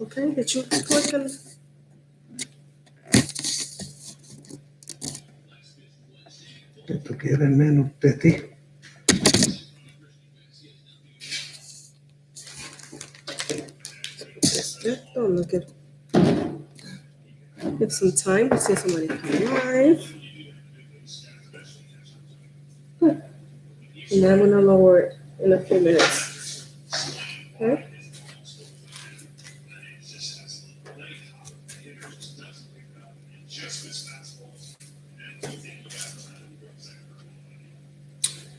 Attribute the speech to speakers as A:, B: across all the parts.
A: Okay, did you click on?
B: Esto quiere menos de ti.
A: Don't look at. Give some time to see somebody come live. And then I'm gonna lower it in a few minutes. Okay.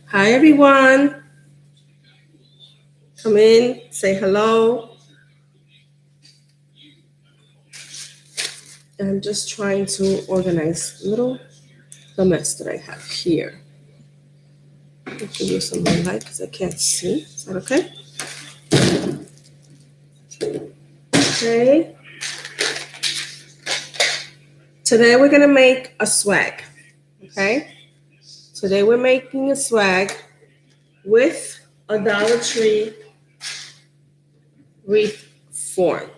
A: Hi everyone. Come in, say hello. I'm just trying to organize the mess that I have here. I'll give you some more light because I can't see. Is that okay? Okay. Today we're gonna make a swag. Okay. Today we're making a swag with a Dollar Tree wreath form.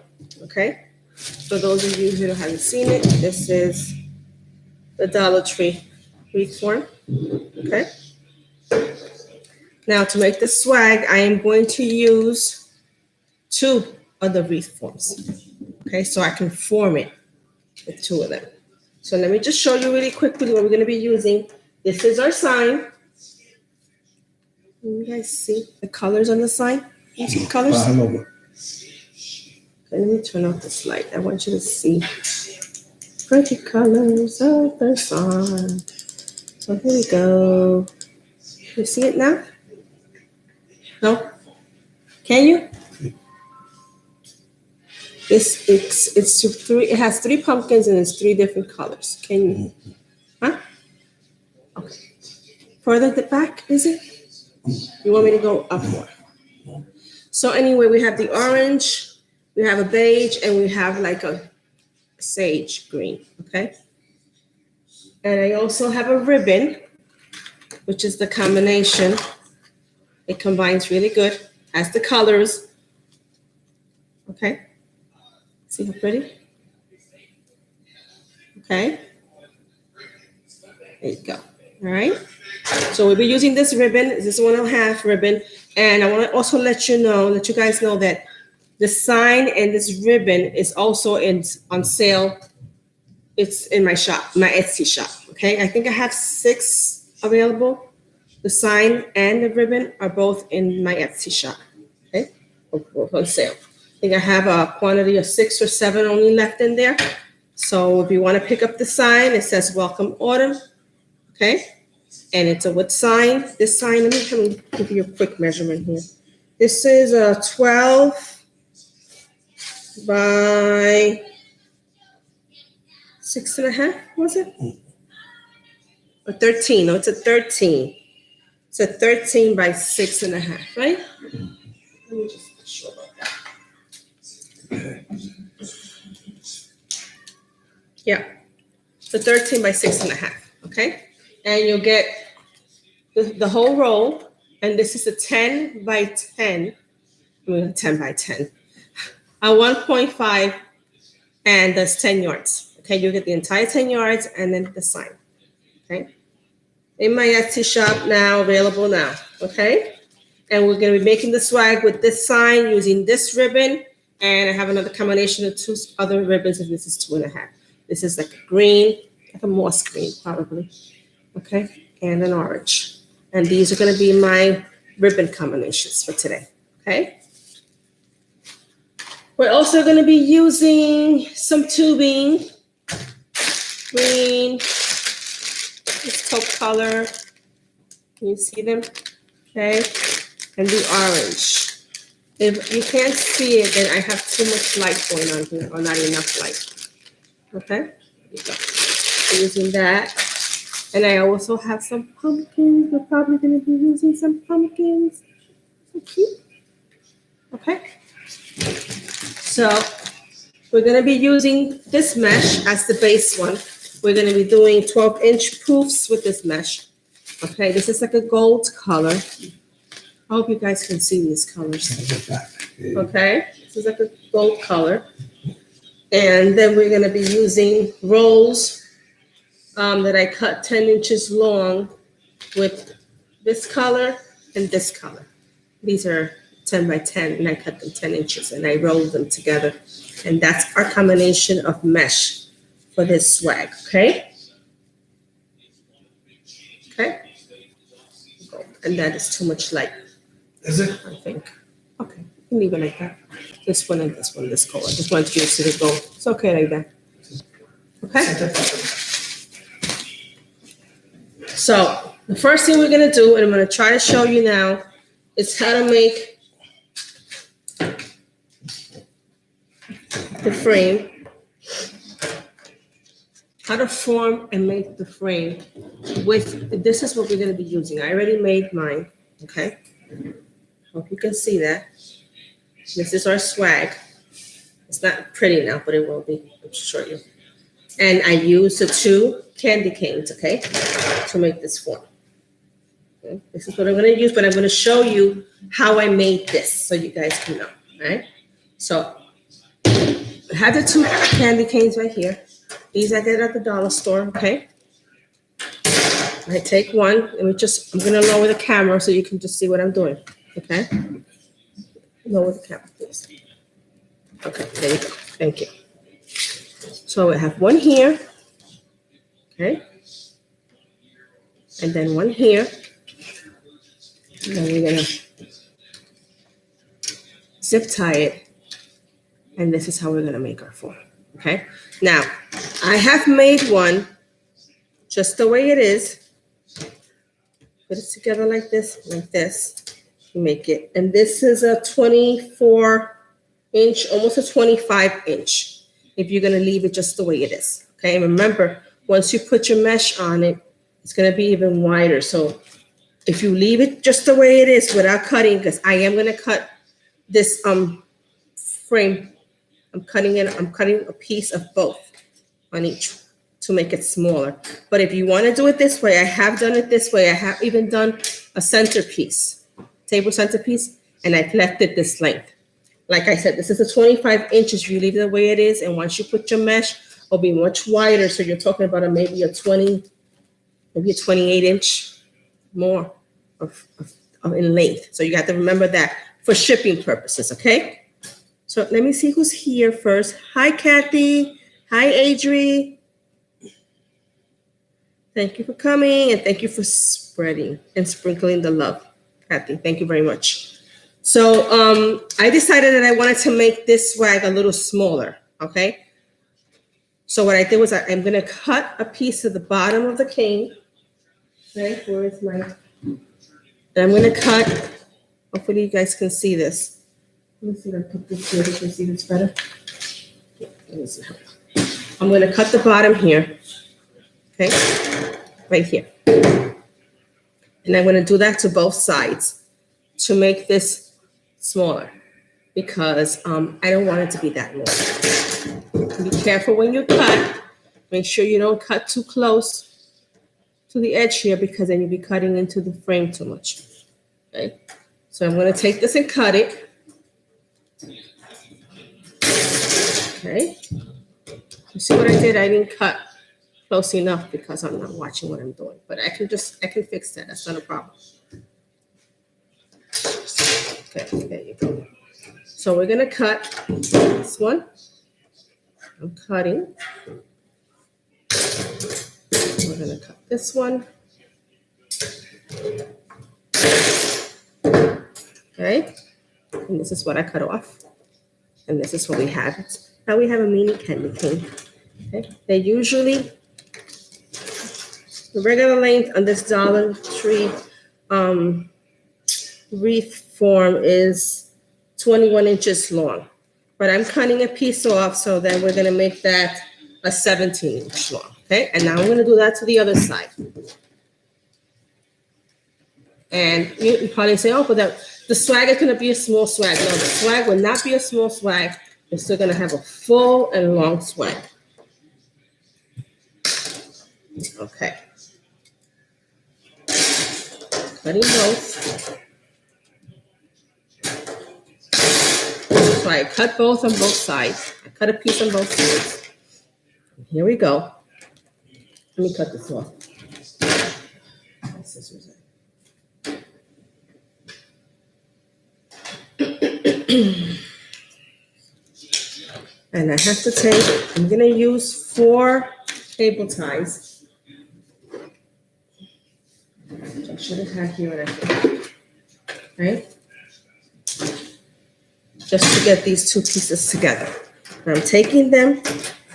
A: Okay. For those of you who haven't seen it, this is the Dollar Tree wreath form. Okay. Now to make the swag, I am going to use 2 of the wreath forms. Okay, so I can form it with 2 of them. So let me just show you really quickly what we're going to be using. This is our sign. Can you guys see the colors on the sign? You see the colors? Okay, let me turn off this light. I want you to see pretty colors of the sign. So here we go. You see it now? No? Can you? It has 3 pumpkins and it's 3 different colors. Can you? Huh? Okay. Further the back, is it? You want me to go up more? So anyway, we have the orange, we have a beige, and we have like a sage green, okay? And I also have a ribbon, which is the combination. It combines really good, has the colors, okay? See how pretty? Okay. There you go. All right. So we'll be using this ribbon. This is 1.5 ribbon. And I want to also let you guys know that the sign and this ribbon is also on sale. It's in my shop, my Etsy shop. Okay. I think I have 6 available. The sign and the ribbon are both in my Etsy shop. Okay. Both on sale. I think I have a quantity of 6 or 7 only left in there. So if you want to pick up the sign, it says Welcome Autumn. Okay. And it's a wood sign. This sign, let me give you a quick measurement here. This is a 12 by 6.5, was it? Or 13. No, it's a 13. It's a 13 by 6.5, right? Let me just make sure about that. Yeah. It's a 13 by 6.5. Okay. And you'll get the whole roll. And this is a 10 by 10. I mean, 10 by 10. A 1.5. And that's 10 yards. Okay. You get the entire 10 yards and then the sign. Okay. In my Etsy shop now, available now. Okay. And we're going to be making the swag with this sign using this ribbon. And I have another combination of 2 other ribbons. And this is 2.5. This is like a green, like a moss green, probably. Okay, and an orange. And these are going to be my ribbon combinations for today. Okay. We're also going to be using some tubing, green, this taupe color. Can you see them? Okay, and the orange. If you can't see it, then I have too much light going on here, or not enough light. Okay, there you go. So using that. And I also have some pumpkins. We're probably going to be using some pumpkins. So cute. Okay. So we're going to be using this mesh as the base one. We're going to be doing 12-inch proofs with this mesh. Okay, this is like a gold color. I hope you guys can see these colors. Okay, this is like a gold color. And then we're gonna be using rolls that I cut 10 inches long with this color and this color. These are 10 by 10 and I cut them 10 inches and I rolled them together. And that's our combination of mesh for this swag, okay? Okay? And that is too much light.
B: Is it?
A: I think. Okay, you can leave it like that. This one and this one, this color. I just wanted to use it to go. It's okay like that. Okay? So the first thing we're gonna do, and I'm gonna try to show you now, is how to make the frame, how to form and make the frame with, this is what we're gonna be using. I already made mine, okay? Hope you can see that. This is our swag. It's not pretty now, but it will be, I'll show you. And I use the 2 candy canes, okay, to make this form. Okay? This is what I'm gonna use, but I'm gonna show you how I made this so you guys can know, all right? So I have the 2 candy canes right here. These I get at the dollar store, okay? I take one, and I'm gonna lower the camera so you can just see what I'm doing, okay? Lower the camera, please. Okay, there you go, thank you. So I have one here, okay? And then one here. And then we're gonna zip tie it. And this is how we're gonna make our form, okay? Now, I have made one just the way it is. Put it together like this, make it. And this is a 24-inch, almost a 25-inch, if you're gonna leave it just the way it is, okay? And remember, once you put your mesh on it, it's gonna be even wider. So if you leave it just the way it is without cutting, because I am gonna cut this frame, I'm cutting a piece of both on each to make it smaller. But if you wanna do it this way, I have done it this way. I have even done a centerpiece, table centerpiece, and I've left it this length. Like I said, this is a 25 inches. You leave it the way it is, and once you put your mesh, it'll be much wider. So you're talking about maybe a 28-inch more of in length. So you have to remember that for shipping purposes, okay? So let me see who's here first. Hi, Kathy. Hi, Adri. Thank you for coming, and thank you for spreading and sprinkling the love, Kathy. Thank you very much. So I decided that I wanted to make this swag a little smaller, okay? So what I did was I'm gonna cut a piece of the bottom of the cane. Okay, where is my, and I'm gonna cut, hopefully you guys can see this. Let me see if I put this here, you can see this better. Let me see. I'm gonna cut the bottom here, okay? Right here. And I'm gonna do that to both sides to make this smaller because I don't want it to be that long. Be careful when you cut. Make sure you don't cut too close to the edge here because then you'll be cutting into the frame too much. Okay, so I'm going to take this and cut it. Okay, you see what I did? I didn't cut close enough because I'm not watching what I'm doing, but I can fix that. That's not a problem. Okay, there you go. So we're gonna cut this one. I'm cutting. We're gonna cut this one. Okay, and this is what I cut off. And this is what we have. Now we have a mini candy cane. Okay, they're usually the regular length on this Dollar Tree wreath form is 21 inches long, but I'm cutting a piece off, so then we're gonna make that a 17-inch long, okay? And now I'm gonna do that to the other side. And you probably say, oh, but the swag is gonna be a small swag. No, the swag will not be a small swag. It's still gonna have a full and long swag. Okay. cutting both. So I cut both on both sides. I cut a piece on both sides. Here we go. Let me cut this off. My scissors. And I have to take, I'm going to use 4 cable ties. Which I should have had here, and I forgot. Right? Just to get these 2 pieces together. And I'm taking them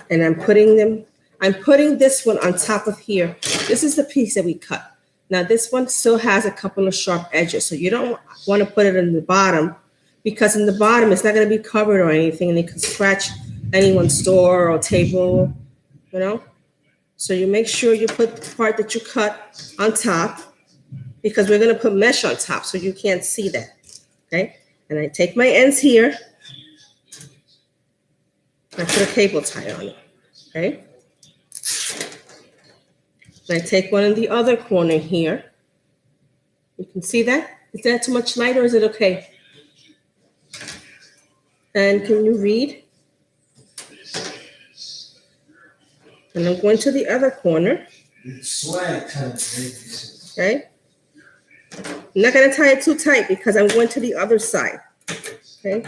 A: and I'm putting this one on top of here. This is the piece that we cut. Now this one still has a couple of sharp edges, so you don't want to put it in the bottom, because in the bottom it's not going to be covered or anything, and it could scratch anyone's door or table, you know. So you make sure you put the part that you cut on top, because we're going to put mesh on top so you can't see that. Okay, and I take my ends here. I put a cable tie on it. Okay. And I take one in the other corner here. You can see that? Is that too much light, or is it okay? And can you read? And I'm going to the other corner. Okay. I'm not going to tie it too tight because I'm going to the other side. Okay.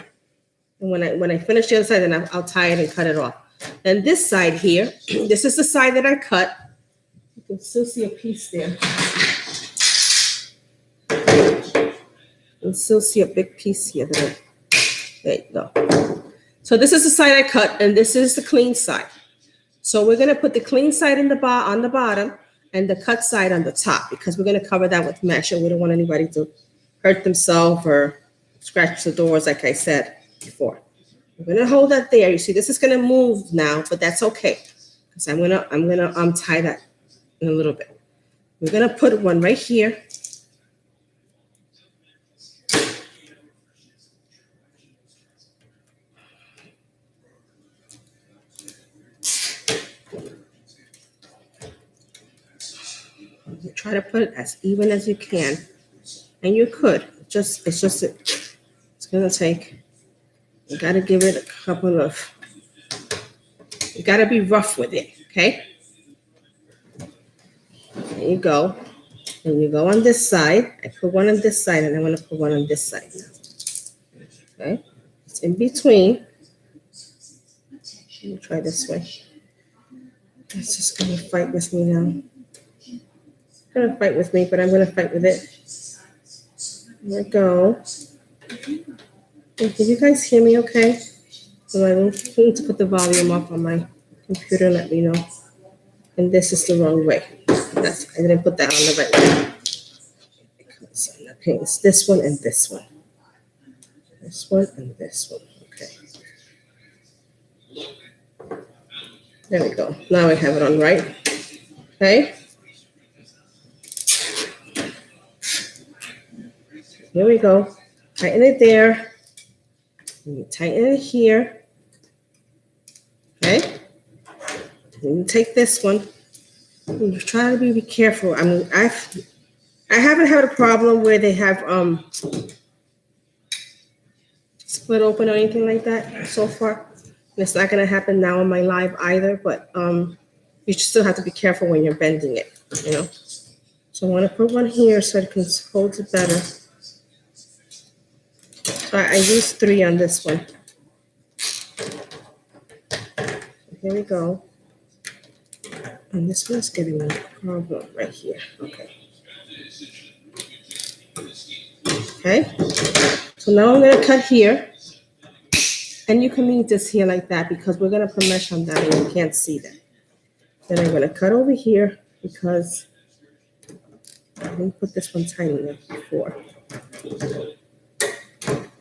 A: And when I finish the other side, then I'll tie it and cut it off. And this side here, this is the side that I cut. You can still see a piece there. You can still see a big piece here. There you go. So this is the side I cut, and this is the clean side. So we're going to put the clean side on the bottom and the cut side on the top, because we're going to cover that with mesh, and we don't want anybody to hurt themselves or scratch the doors, like I said before. I'm going to hold that there. You see, this is going to move now, but that's okay, because I'm going to untie that in a little bit. We're going to put one right here. You try to put it as even as you can, and you could. It's going to take. You got to give it a couple of. You got to be rough with it, okay? There you go. And you go on this side. I put one on this side, and I'm going to put one on this side now. Okay? It's in between. Let me try this way. It's just going to fight with me now. It's going to fight with me, but I'm going to fight with it. There we go. Hey, can you guys hear me okay? So I need to put the volume up on my computer, let me know. And this is the wrong way. I didn't put that on the right way. Because I'm not paying. It's this one and this one. This one and this one. Okay. There we go. Now I have it on right. Okay. Here we go. Tighten it there. And you tighten it here. Okay. And you take this one. And you try to be careful. I mean, I haven't had a problem where they have split open or anything like that so far. And it's not going to happen now on my live either, but you still have to be careful when you're bending it, you know. So I want to put one here so it can hold it better. So I used 3 on this one. Here we go. And this one's giving me a problem right here. Okay. Okay. So now I'm going to cut here. And you can leave this here like that, because we're going to put mesh on that and you can't see that. Then I'm going to cut over here, because I didn't put this one tiny enough before.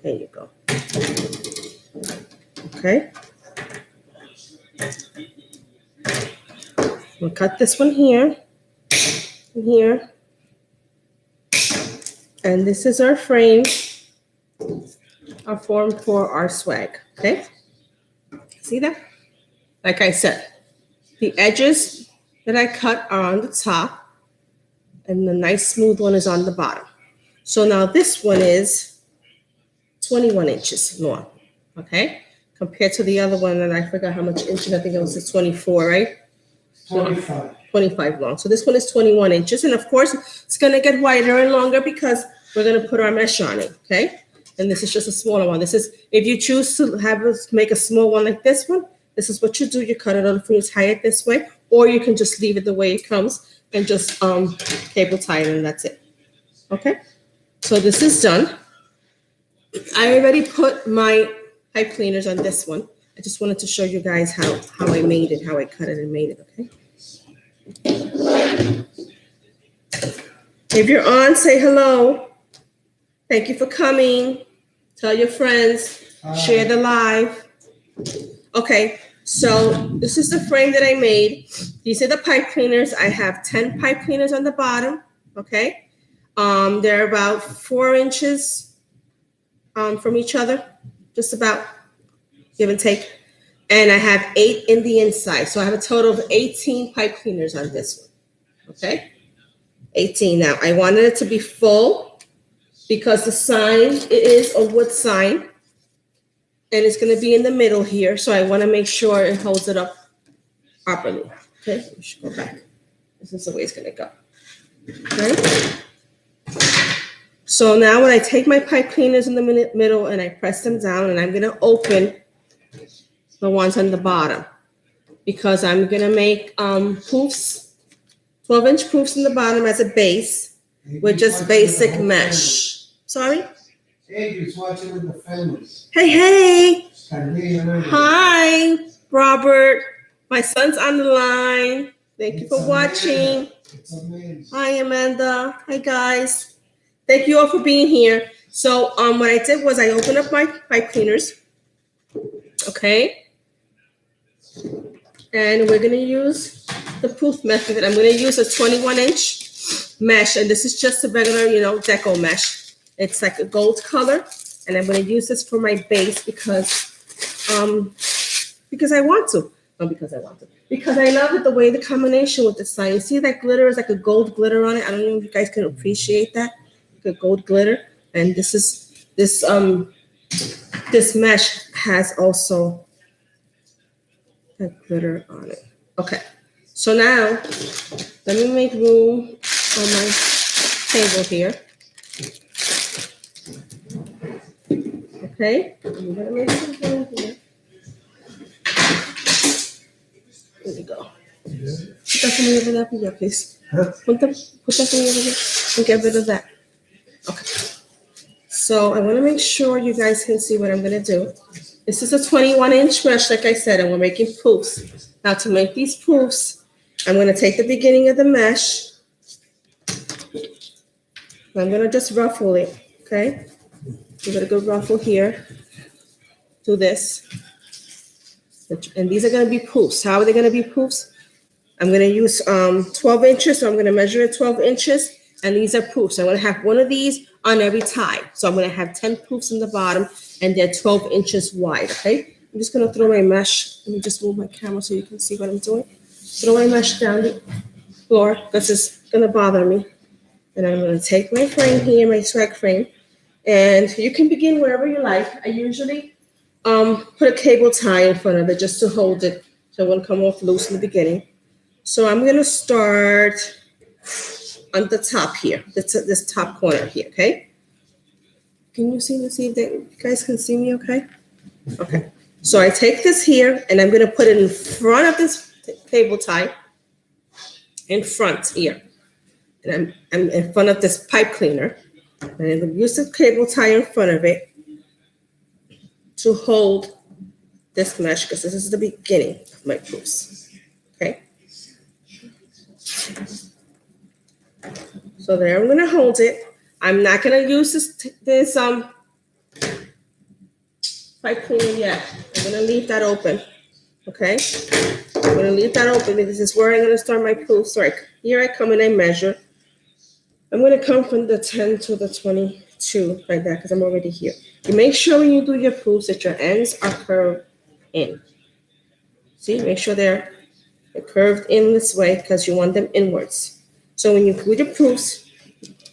A: There you go. Okay. We'll cut this one here, and here. And this is our frame, our form for our swag, okay? See that? Like I said, the edges that I cut are on the top, and the nice smooth one is on the bottom, So now this one is 21 inches long, okay? Compared to the other one, and I forgot how much inches, I think it was 24, right?
B: 25.
A: 25 long. So this one is 21 inches. And of course, it's going to get wider and longer because we're going to put our mesh on it, okay? And this is just a smaller one. This is, if you choose to make a small one like this one, this is what you do. You cut it off and you tie it this way, or you can just leave it the way it comes and just cable tie it, and that's it, okay? So this is done. I already put my pipe cleaners on this one. I just wanted to show you guys how I made it, how I cut it and made it, okay? If you're on, say hello. Thank you for coming. Tell your friends. Share the live. Okay, so this is the frame that I made. These are the pipe cleaners. I have 10 pipe cleaners on the bottom, okay? They're about 4 inches from each other, just about, give and take. And I have 8 in the inside. So I have a total of 18 pipe cleaners on this one, okay? 18 now. I wanted it to be full because the sign, it is a wood sign. And it's going to be in the middle here. So I want to make sure it holds it up properly. Okay, we should go back. This is the way it's going to go. Okay. So now when I take my pipe cleaners in the middle and I press them down, and I'm going to open the ones on the bottom because I'm going to make poofs, 12-inch poofs in the bottom as a base with just basic mesh. Sorry?
B: Andrew's watching with the family.
A: Hey. Hi, Robert. My son's on the line. Thank you for watching. Hi, Amanda. Hi, guys. Thank you all for being here. So what I did was I opened up my pipe cleaners. Okay. And we're going to use the poof method. I'm going to use a 21-inch mesh. And this is just a regular, deco mesh. It's like a gold color. And I'm going to use this for my base because I want to. Not because I want to. Because I love it, the way the combination with the sign. You see that glitter is like a gold glitter on it. I don't know if you guys can appreciate that. Like a gold glitter. And this mesh has also that glitter on it. Okay. So now let me make room on my table here. Okay. I'm gonna make some room here. There we go. Put that for me over there, yeah, please. Put that for me over there and get rid of that. Okay. So I want to make sure you guys can see what I'm going to do. This is a 21-inch mesh, like I said, and we're making poofs. Now to make these poofs, I'm going to take the beginning of the mesh. I'm going to just ruffle it, okay? Give it a good ruffle here. Do this. And these are going to be poofs. How are they going to be poofs? I'm going to use 12 inches, so I'm going to measure it 12 inches, and these are poofs. I'm going to have one of these on every tie. So I'm going to have 10 poofs in the bottom, and they're 12 inches wide, okay? I'm just going to throw my mesh. Let me just move my camera so you can see what I'm doing. Throw my mesh down the floor because it's going to bother me. And I'm going to take my frame here, my swag frame, and you can begin wherever you like. I usually put a cable tie in front of it just to hold it so it won't come off loose in the beginning. So I'm going to start on the top here, this top corner here, okay? Can you see if you guys can see me okay? Okay. So I take this here, and I'm going to put it in front of this cable tie, in front here. And I'm in front of this pipe cleaner. And I'm going to use the cable tie in front of it to hold this mesh, because this is the beginning of my poofs, okay? So there, I'm going to hold it. I'm not going to use this pipe cleaner yet. I'm going to leave that open, okay? I'm going to leave that open. This is where I'm going to start my poofs. So here I come and I measure. I'm going to come from the 10 to the 22 like that because I'm already here. You make sure when you do your poofs that your ends are curved in. See, make sure they're curved in this way because you want them inwards. So when you do your poofs,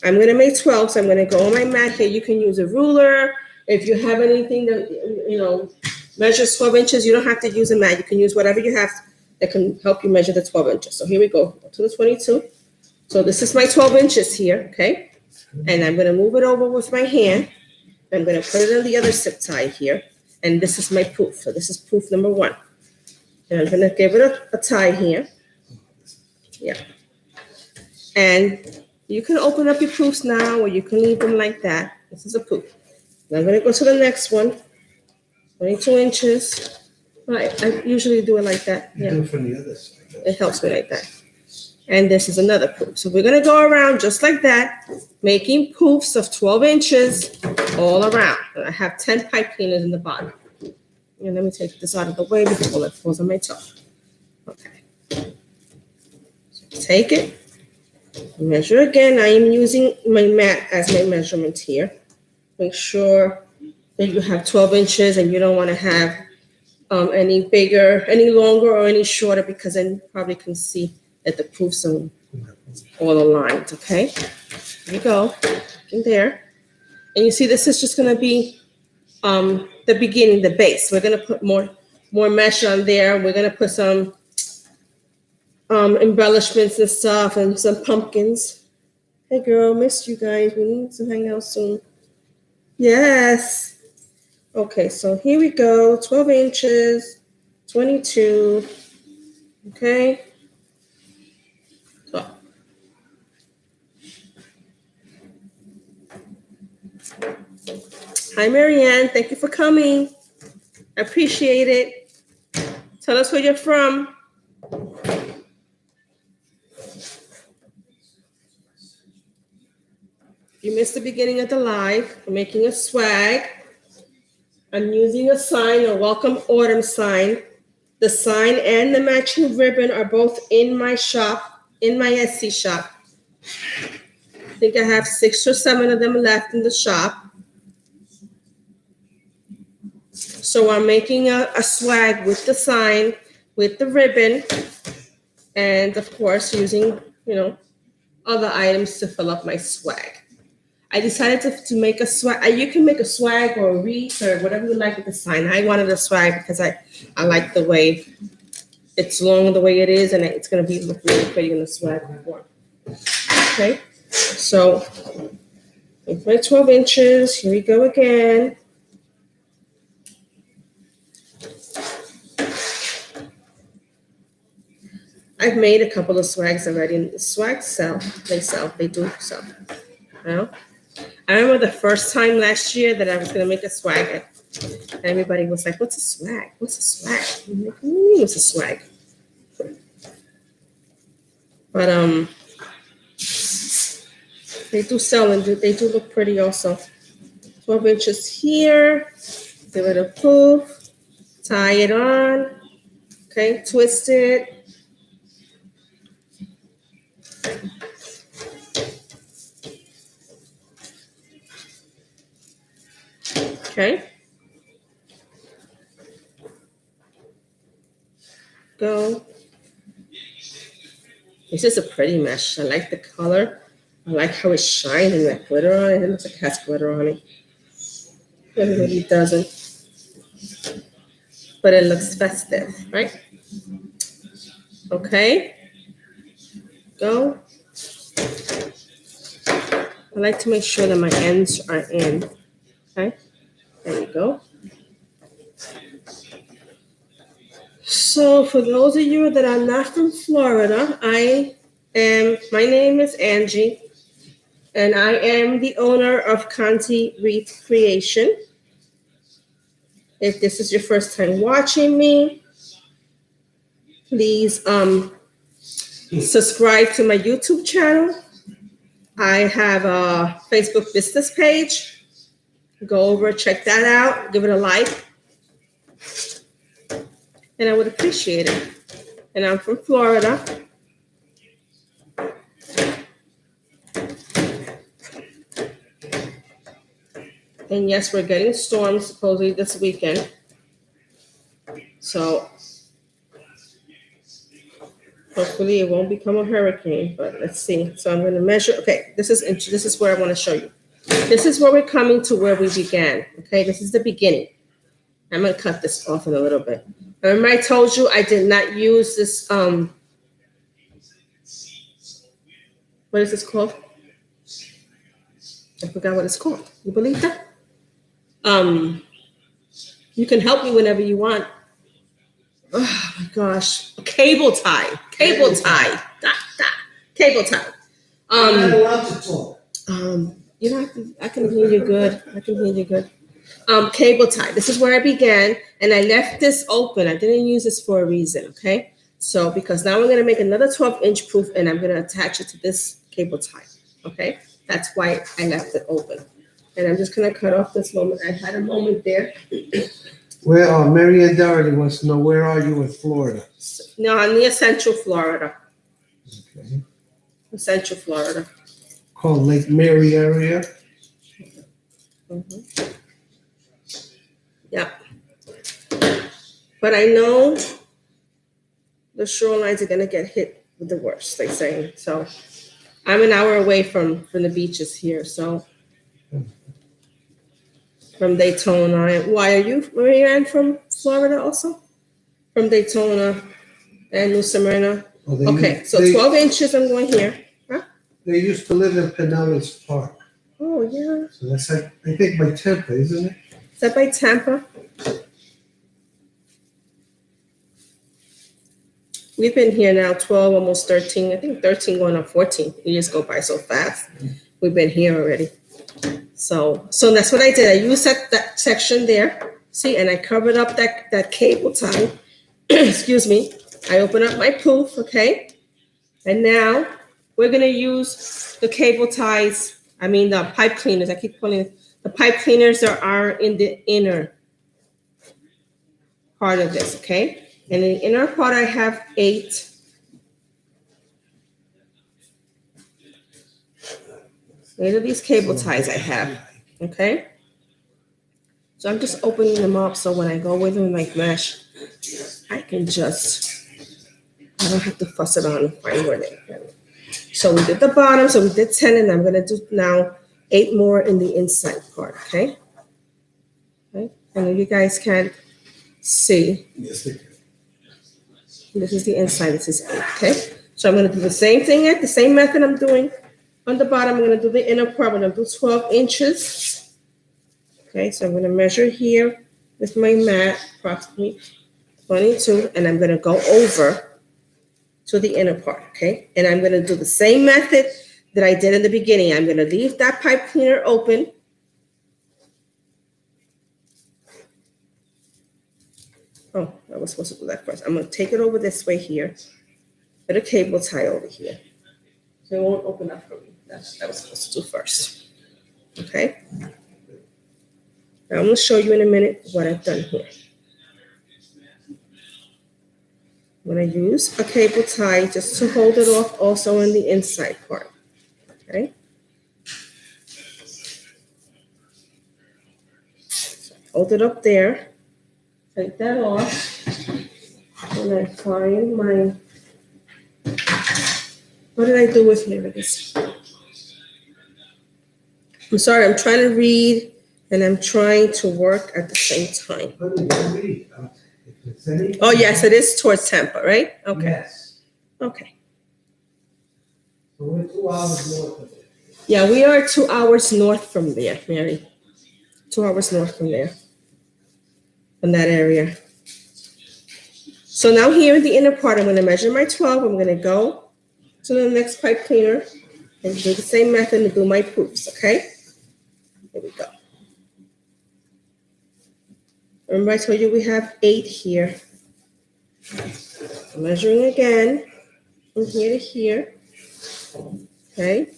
A: I'm going to make 12, so I'm going to go on my mat here. You can use a ruler. If you have anything that, measures 12 inches, you don't have to use a mat. You can use whatever you have that can help you measure the 12 inches. So here we go to the 22. So this is my 12 inches here, okay? And I'm going to move it over with my hand. I'm going to put it on the other zip tie here. And this is my poof. So this is poof number 1. And I'm going to give it a tie here. Yeah. And you can open up your poofs now, or you can leave them like that. This is a poof. Now I'm going to go to the next one. 22 inches. I usually do it like that.
B: You
A: Yeah.
B: do it from the other side.
A: It helps me like that. And this is another poof. So we're going to go around just like that, making poofs of 12 inches all around. And I have 10 pipe cleaners in the bottom. And let me take this out of the way before it falls on my toe. Okay. So take it. Measure again. I am using my mat as my measurement here. Make sure that you have 12 inches and you don't want to have any bigger, any longer, or any shorter, because then you probably can see that the poofs are all aligned, okay? Here you go, in there. And you see this is just gonna be the beginning, the base. We're gonna put more mesh on there. We're gonna put some embellishments and stuff and some pumpkins. Hey girl, missed you guys. We need to hang out soon. Yes. Okay, so here we go, 12 inches, 22, okay? So. Hi, Marianne, thank you for coming. I appreciate it. Tell us where you're from. You missed the beginning of the live. I'm making a swag. I'm using a sign, a welcome autumn sign. The sign and the matching ribbon are both in my shop, in my Etsy shop. I think I have 6 or 7 of them left in the shop. So I'm making a swag with the sign, with the ribbon, and of course using, other items to fill up my swag. I decided to make a swag. You can make a swag or a wreath or whatever you like with the sign. I wanted a swag because I like the way it's long the way it is, and it's going to look really pretty in the swag form. Okay, so with my 12 inches, here we go again. I've made a couple of swags already, and the swags sell. They do sell. I remember the first time last year that I was going to make a swag. Everybody was like, "What's a swag? What's a swag?" I'm like, "What's a swag?" But they do sell and they do look pretty also. 12 inches here. Give it a poof. Tie it on. Okay, twist it. Okay. Go. This is a pretty mesh. I like the color. I like how it's shining, that glitter on it. It looks like it has glitter on it. Everybody doesn't. But it looks festive, right? Okay. Go. I like to make sure that my ends are in. Okay. There you go. So for those of you that are not from Florida, my name is Angie, and I am the owner of Conti Wreath Creation. If this is your first time watching me, please subscribe to my YouTube channel. I have a Facebook business page. Go over, check that out, give it a like. And I would appreciate it. And I'm from Florida. And yes, we're getting storms supposedly this weekend. So Hopefully it won't become a hurricane, but let's see. So I'm going to measure. Okay, this is where I want to show you. This is where we're coming to where we began. Okay, this is the beginning. I'm going to cut this off in a little bit. Remember I told you I did not use this, what is this called? I forgot what it's called. You believe that? You can help me whenever you want. Oh my gosh. Cable tie. Cable tie. Cable tie.
B: I'm not allowed to talk.
A: You don't have to, I can hear you good. I can hear you good. Cable tie. This is where I began, and I left this open. I didn't use this for a reason, okay? So, because now we're going to make another 12-inch proof, and I'm going to attach it to this cable tie, okay? That's why I left it open. And I'm just going to cut off this moment. I had a moment there.
B: Where Mary Ann Doherty wants to know, where are you in Florida?
A: No, I'm near Central Florida.
B: Okay.
A: Central Florida.
B: Called Lake Mary area.
A: Mm-hmm. Yeah. But I know the shorelines are going to get hit with the worst, they say. So I'm an hour away from the beaches here. So from Daytona. Why are you, Mary Ann, from Florida also? From Daytona and New Smyrna.
B: Oh,
A: Okay, so 12 inches I'm going here. Huh?
B: They used to live in Pinellas Park.
A: Oh, yeah.
B: So that's like, I think by Tampa, isn't it?
A: Is that by Tampa? We've been here now 12, almost 13. I think 13 going on 14. Years go by so fast. We've been here already. So that's what I did. I used that section there. See, and I covered up that cable tie. Excuse me. I open up my poof, okay? And now we're going to use the cable ties. I mean, the pipe cleaners. I keep calling it the pipe cleaners that are in the inner part of this, okay? And in the inner part, I have 8. These are these cable ties I have, okay? So I'm just opening them up so when I go with them like mesh, I can just, I don't have to fuss around and find where they are. So we did the bottom, so we did 10, and I'm going to do now 8 more in the inside part, okay? Okay, and you guys can't see.
B: Yes, they can.
A: This is the inside, this is 8, okay? So I'm going to do the same thing, the same method I'm doing on the bottom. I'm going to do the inner part. I'm going to do 12 inches. Okay, so I'm going to measure here with my mat, approximately 22, and I'm going to go over to the inner part, okay? And I'm going to do the same method that I did in the beginning. I'm going to leave that pipe cleaner open. Oh, I was supposed to do that first. I'm going to take it over this way here. Put a cable tie over here. So it won't open up for me. That's what I was supposed to do first. Okay? Now I'm going to show you in a minute what I've done here. I'm going to use a cable tie just to hold it off also in the inside part. Okay? So hold it up there. Take that off. And I find my, what did I do with here? I'm sorry, I'm trying to read and I'm trying to work at the same time. Oh, yes, it is towards Tampa, right? Okay.
B: Yes.
A: Okay.
B: So we're 2 hours north of it.
A: Yeah, we are 2 hours north from there, Mary. 2 hours north from there, from that area. So now here in the inner part, I'm going to measure my 12. I'm going to go to the next pipe cleaner and do the same method and do my proofs, okay? Here we go. Remember I told you we have 8 here. I'm measuring again from here to here, okay?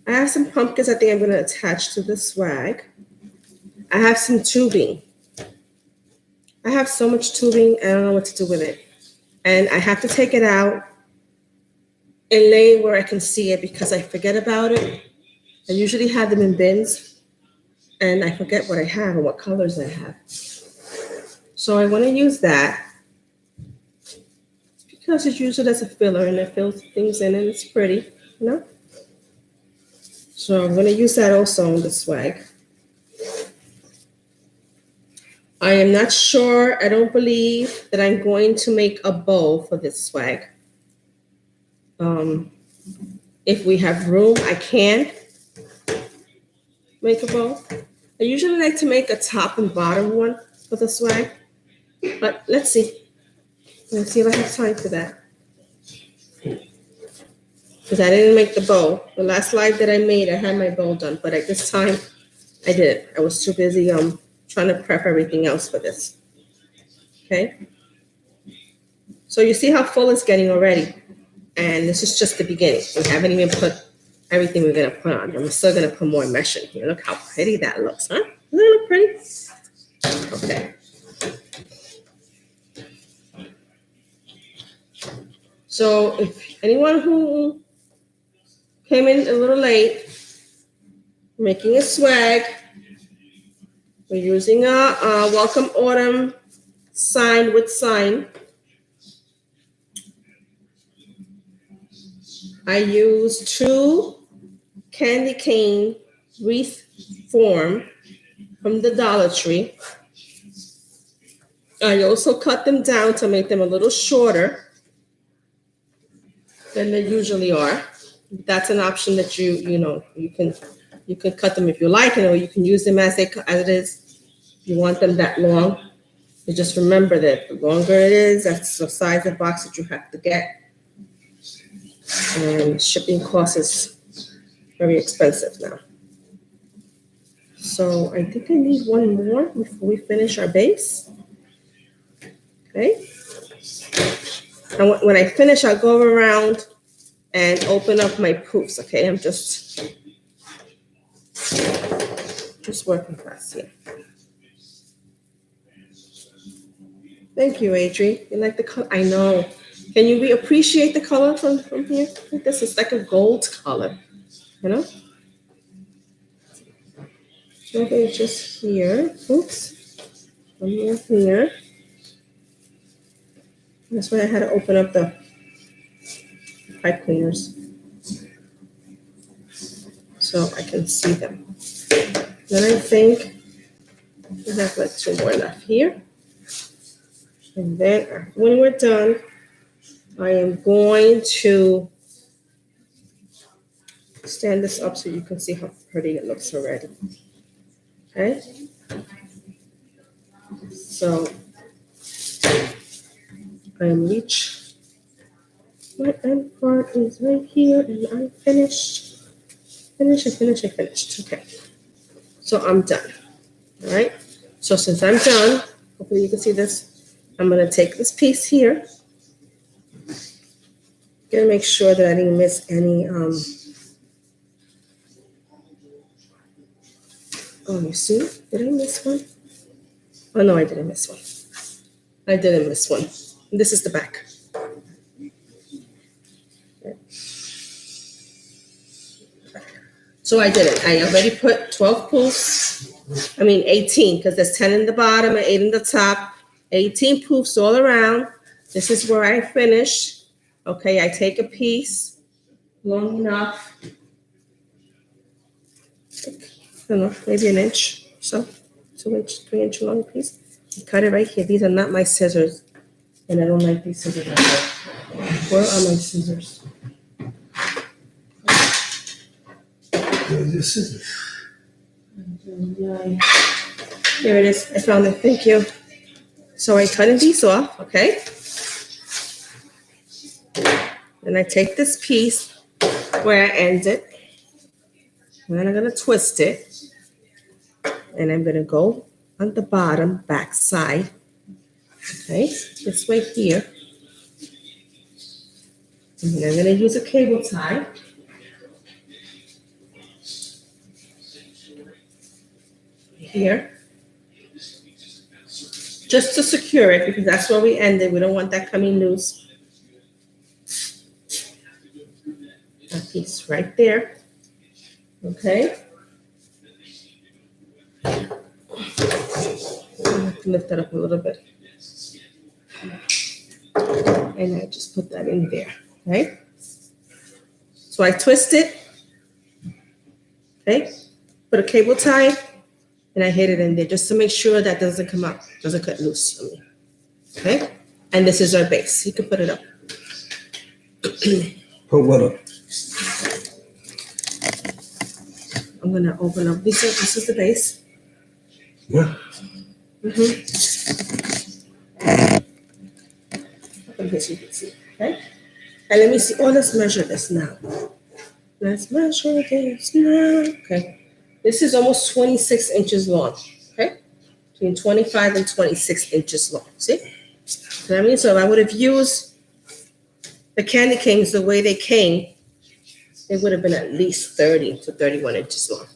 A: I have some pumpkins I think I'm going to attach to the swag. I have some tubing. I have so much tubing, I don't know what to do with it. And I have to take it out and lay where I can see it because I forget about it. I usually have them in bins and I forget what I have and what colors I have. So I want to use that because it's used as a filler and it fills things in and it's pretty, you know? So I'm going to use that also on the swag. I am not sure, I don't believe that I'm going to make a bow for this swag. If we have room, I can make a bow. I usually like to make a top and bottom one for the swag, but let's see. Let's see if I have time for that. Because I didn't make the bow. The last live that I made, I had my bow done, but at this time, I didn't. I was too busy trying to prep everything else for this. Okay? So you see how full it's getting already. And this is just the beginning. We haven't even put everything we're going to put on. I'm still going to put more mesh in here. Look how pretty that looks, huh? Doesn't it look pretty? Okay. So if anyone who came in a little late, making a swag, we're using a Welcome Autumn sign with sign. I use 2 candy cane wreath form from the Dollar Tree. I also cut them down to make them a little shorter than they usually are. That's an option that you can cut them if you like, or you can use them as it is. If you want them that long, you just remember that the longer it is, that's the size of box that you have to get. And shipping cost is very expensive now. So I think I need one more before we finish our base. Okay. And when I finish, I'll go around and open up my poofs. Okay, I'm just working fast here. Thank you, Adri. You like the color? I know. Can you appreciate the color from here? I think this is like a gold color, you know? Okay, just here. Oops. One more here. That's why I had to open up the pipe cleaners so I can see them. Then I think we have like 2 more left here. And then when we're done, I am going to stand this up so you can see how pretty it looks already. Okay? So I reach, my end part is right here, and I'm finished. Finished. Okay. So I'm done. All right. So since I'm done, hopefully you can see this. I'm gonna take this piece here. Gonna make sure that I didn't miss any. Oh, you see? Did I miss one? Oh no, I didn't miss one. I didn't miss one. This is the back. So I didn't. I already put 12 poofs. 18, because there's 10 in the bottom and 8 in the top. 18 poofs all around. This is where I finish. Okay, I take a piece long enough. I don't know, maybe an inch. So 2 inch, 3 inch long piece. Cut it right here. These are not my scissors. And I don't like these scissors. Where are my scissors?
B: Where's your scissors?
A: Here it is. I found it. Thank you. So I cut these off, okay? And I take this piece where I end it. And then I'm going to twist it. And I'm going to go on the bottom, back side. Okay, this way here. And then I'm going to use a cable tie. Here. Just to secure it, because that's where we ended. We don't want that coming loose. That piece right there. Okay. lift that up a little bit. And I just put that in there, right? So I twist it, okay? Put a cable tie, and I hit it in there just to make sure that doesn't come out, doesn't cut loose on me, okay? And this is our base. You can put it up.
B: Put what up?
A: I'm gonna open up. This is the base.
B: What?
A: Open here so you can see, okay? And let me see. Oh, let's measure this now. Let's measure this now. Okay. This is almost 26 inches long. Okay. Between 25 and 26 inches long. See? So that means so if I would have used the candy canes the way they came, it would have been at least 30 to 31 inches long.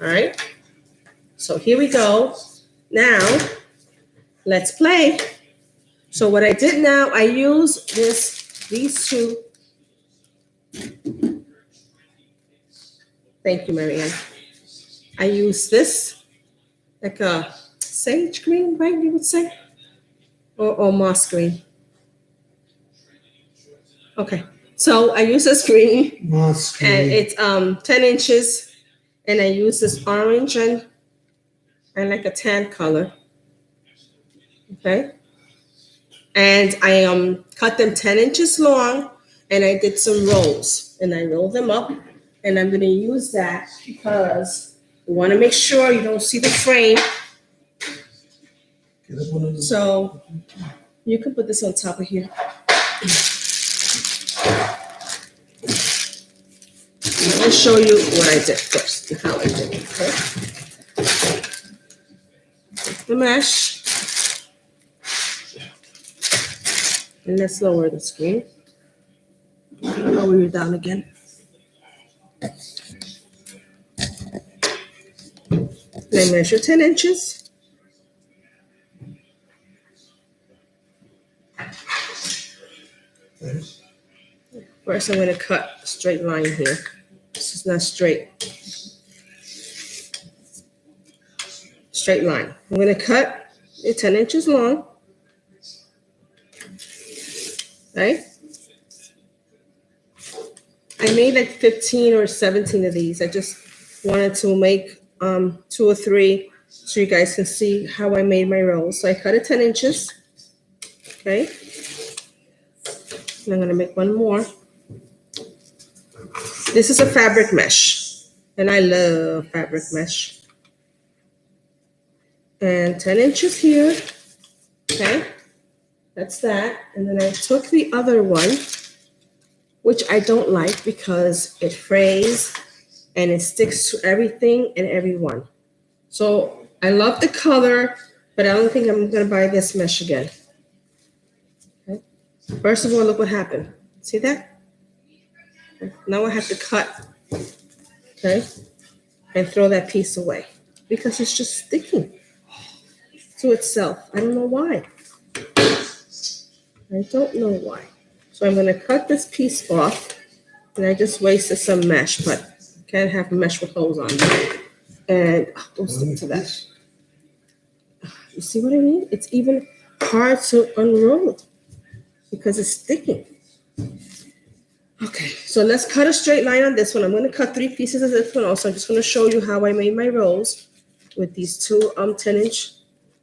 A: All right. So here we go. Now, let's play. So what I did now, I use these two. Thank you, Marianne. I use this, like a sage green, right, you would say? Or moss green. Okay, so I use this green,
B: Moss
A: and
B: green.
A: it's 10 inches, and I use this orange and like a tan color. Okay, and I cut them 10 inches long, and I did some rolls, and I rolled them up, and I'm gonna use that because you wanna make sure you don't see the frame.
B: Get up one of those.
A: So you can put this on top of here. I'm gonna show you what I did first and how I did it, okay? The mesh. And let's lower the screen. Lower you down again. Then measure 10 inches.
B: Okay.
A: First, I'm going to cut a straight line here. This is not straight. Straight line. I'm going to cut it 10 inches long. Right? I made like 15 or 17 of these. I just wanted to make 2 or 3 so you guys can see how I made my rolls. So I cut it 10 inches. Okay. And I'm going to make one more. This is a fabric mesh, and I love fabric mesh. And 10 inches here, okay? That's that. And then I took the other one, which I don't like because it frays and it sticks to everything and everyone. So I love the color, but I don't think I'm gonna buy this mesh again. Okay. First of all, look what happened. See that? Now I have to cut, okay, and throw that piece away because it's just sticking to itself. I don't know why. I don't know why. So I'm going to cut this piece off, and I just wasted some mesh, but can't have mesh with holes on it. And don't stick to that. You see what I mean? It's even hard to unroll because it's sticking. Okay, so let's cut a straight line on this one. I'm going to cut 3 pieces of this one also. I'm just going to show you how I made my rolls with these 2 10-inch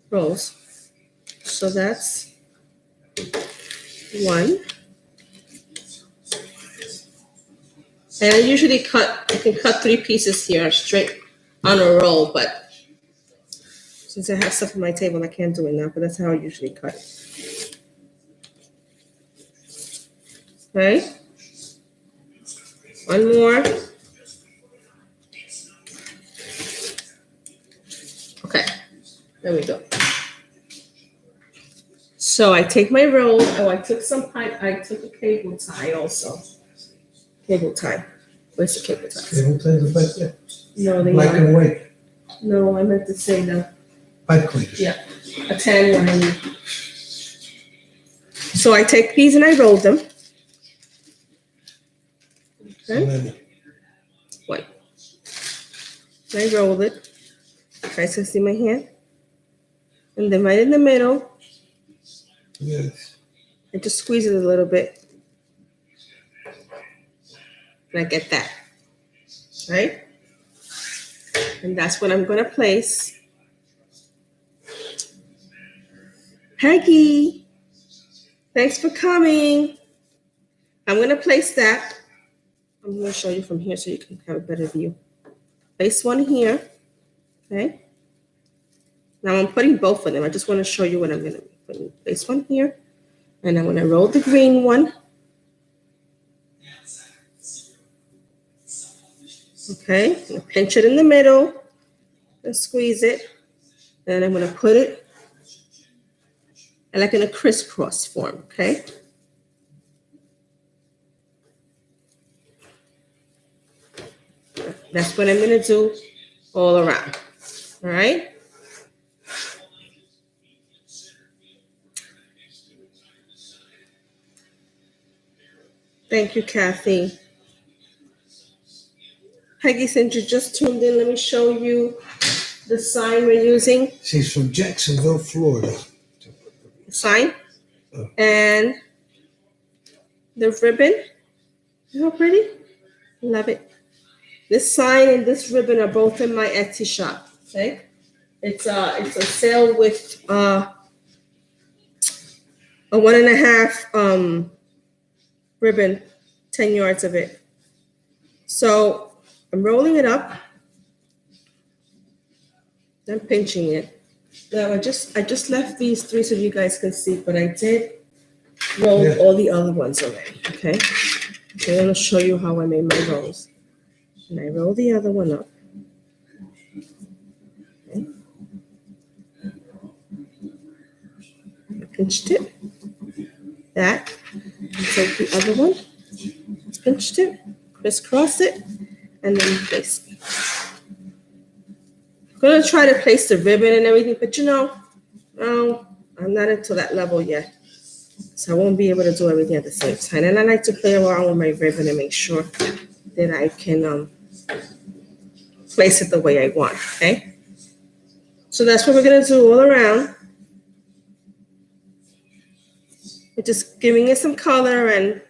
A: rolls. So that's 1. And I usually you can cut 3 pieces here straight on a roll, but since I have stuff on my table, I can't do it now, but that's how I usually cut it. Okay. 1 more. Okay, there we go. So I take my roll. Oh, I took a cable tie also. Cable tie. Where's the cable tie?
B: Cable ties are back there.
A: No, they
B: Black
A: aren't.
B: and white.
A: No, I meant to say no.
B: Pipe cleaners.
A: Yeah, a tan one. I mean. So I take these and I roll them. Okay.
B: And then
A: One. I roll it. You guys can see my hand. And then right in the middle,
B: Yes.
A: and just squeeze it a little bit. And I get that, right? And that's what I'm going to place. Peggy, thanks for coming. I'm going to place that. I'm going to show you from here so you can have a better view. Place one here, okay? Now I'm putting both of them. I just want to show you what I'm going to put. Place one here, and I'm going to roll the green one. Okay, I'm going to pinch it in the middle and squeeze it. And I'm going to put it like in a crisscross form, okay? That's what I'm going to do all around, all right? Thank you, Kathy. Peggy, since you just tuned in, let me show you the sign we're using.
B: She's from Jacksonville, Florida.
A: The sign
B: Oh.
A: and the ribbon. How pretty? Love it. This sign and this ribbon are both in my Etsy shop. Okay, it's a sale with a 1.5 ribbon, 10 yards of it. So I'm rolling it up. I'm pinching it. Now I just left these three so you guys can see, but I did roll all the other ones already. Okay, I'm gonna show you how I made my rolls. And I roll the other one up. Okay. I pinched it. That. Take the other one. Pinched it. Crisscross it. And then place it. I'm going to try to place the ribbon and everything, but no, I'm not into that level yet. So I won't be able to do everything at the same time. And I like to play around with my ribbon and make sure that I can place it the way I want, okay? So that's what we're going to do all around. We're just giving it some color and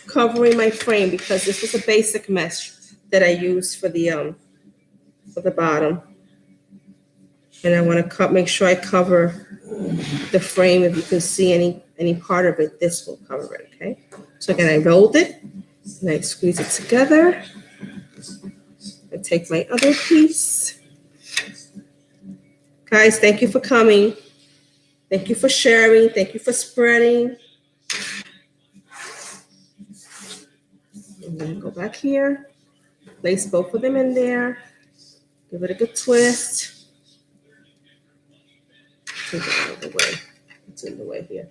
A: covering my frame because this was a basic mesh that I used for the bottom. And I want to make sure I cover the frame. If you can see any part of it, this will cover it, okay? So again, I rolled it, and I squeeze it together. I take my other piece. Guys, thank you for coming. Thank you for sharing. Thank you for spreading. I'm going to go back here, place both of them in there, give it a good twist. Take it out of the way. It's in the way here.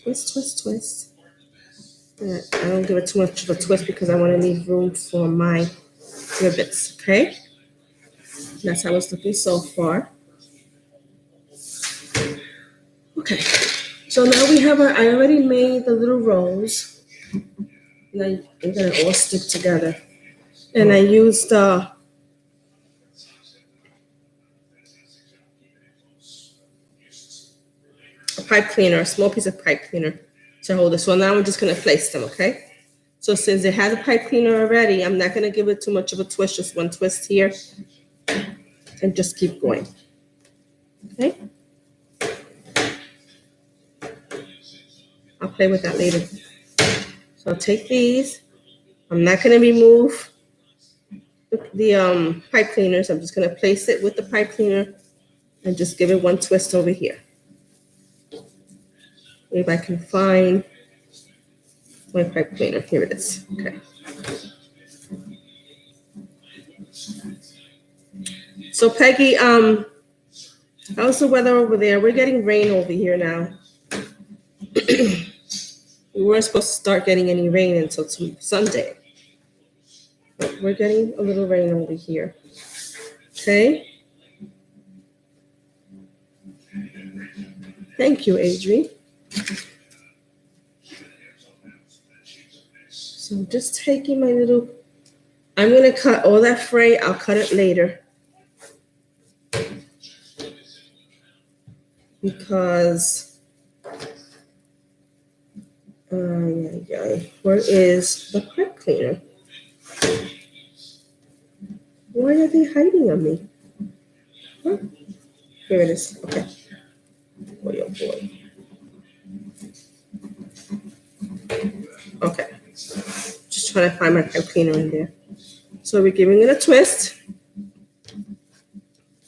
A: Twist, twist, twist. I don't give it too much of a twist because I want to leave room for my ribbons, okay? That's how it's looking so far. Okay, so now we have I already made the little rolls. And they're gonna all stick together. And I used a pipe cleaner, a small piece of pipe cleaner to hold it. So now I'm just gonna place them, okay? So since it has a pipe cleaner already, I'm not gonna give it too much of a twist, just one twist here. And just keep going, okay? I'll play with that later. So I'll take these. I'm not gonna remove the pipe cleaners. I'm just gonna place it with the pipe cleaner and just give it one twist over here. If I can find my pipe cleaner. Here it is. Okay. So Peggy, how's the weather over there? We're getting rain over here now. We weren't supposed to start getting any rain until Sunday. But we're getting a little rain over here. Okay. Thank you, Adri. So I'm just taking my little I'm going to cut all that fray. I'll cut it later. Because, where is the pipe cleaner? Why are they hiding on me? Huh? Here it is. Okay. Boy, oh boy. Okay. Just trying to find my pipe cleaner in there. So we're giving it a twist.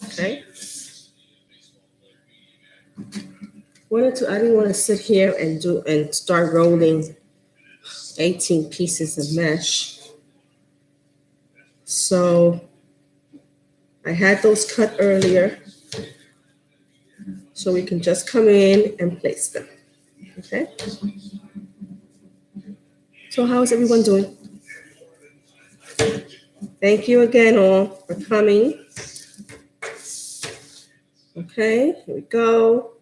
A: Okay. I didn't want to sit here and start rolling 18 pieces of mesh. So I had those cut earlier. So we can just come in and place them. Okay. So how is everyone doing? Thank you again all for coming. Okay, here we go.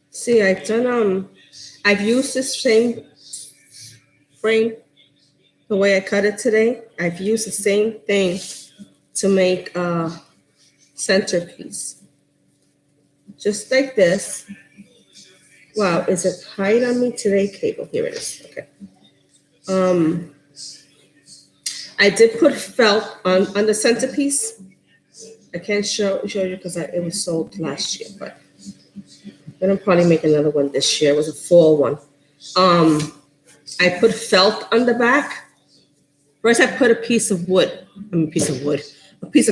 A: See, I've used this same frame the way I cut it today. I've used the same thing to make a centerpiece. Just like this. Wow, is it hide on me today, cable? Here it is. Okay. I did put felt on the centerpiece. I can't show you because it was sold last year, but I'm gonna probably make another one this year. It was a fall one. I put felt on the back. First, I put a piece of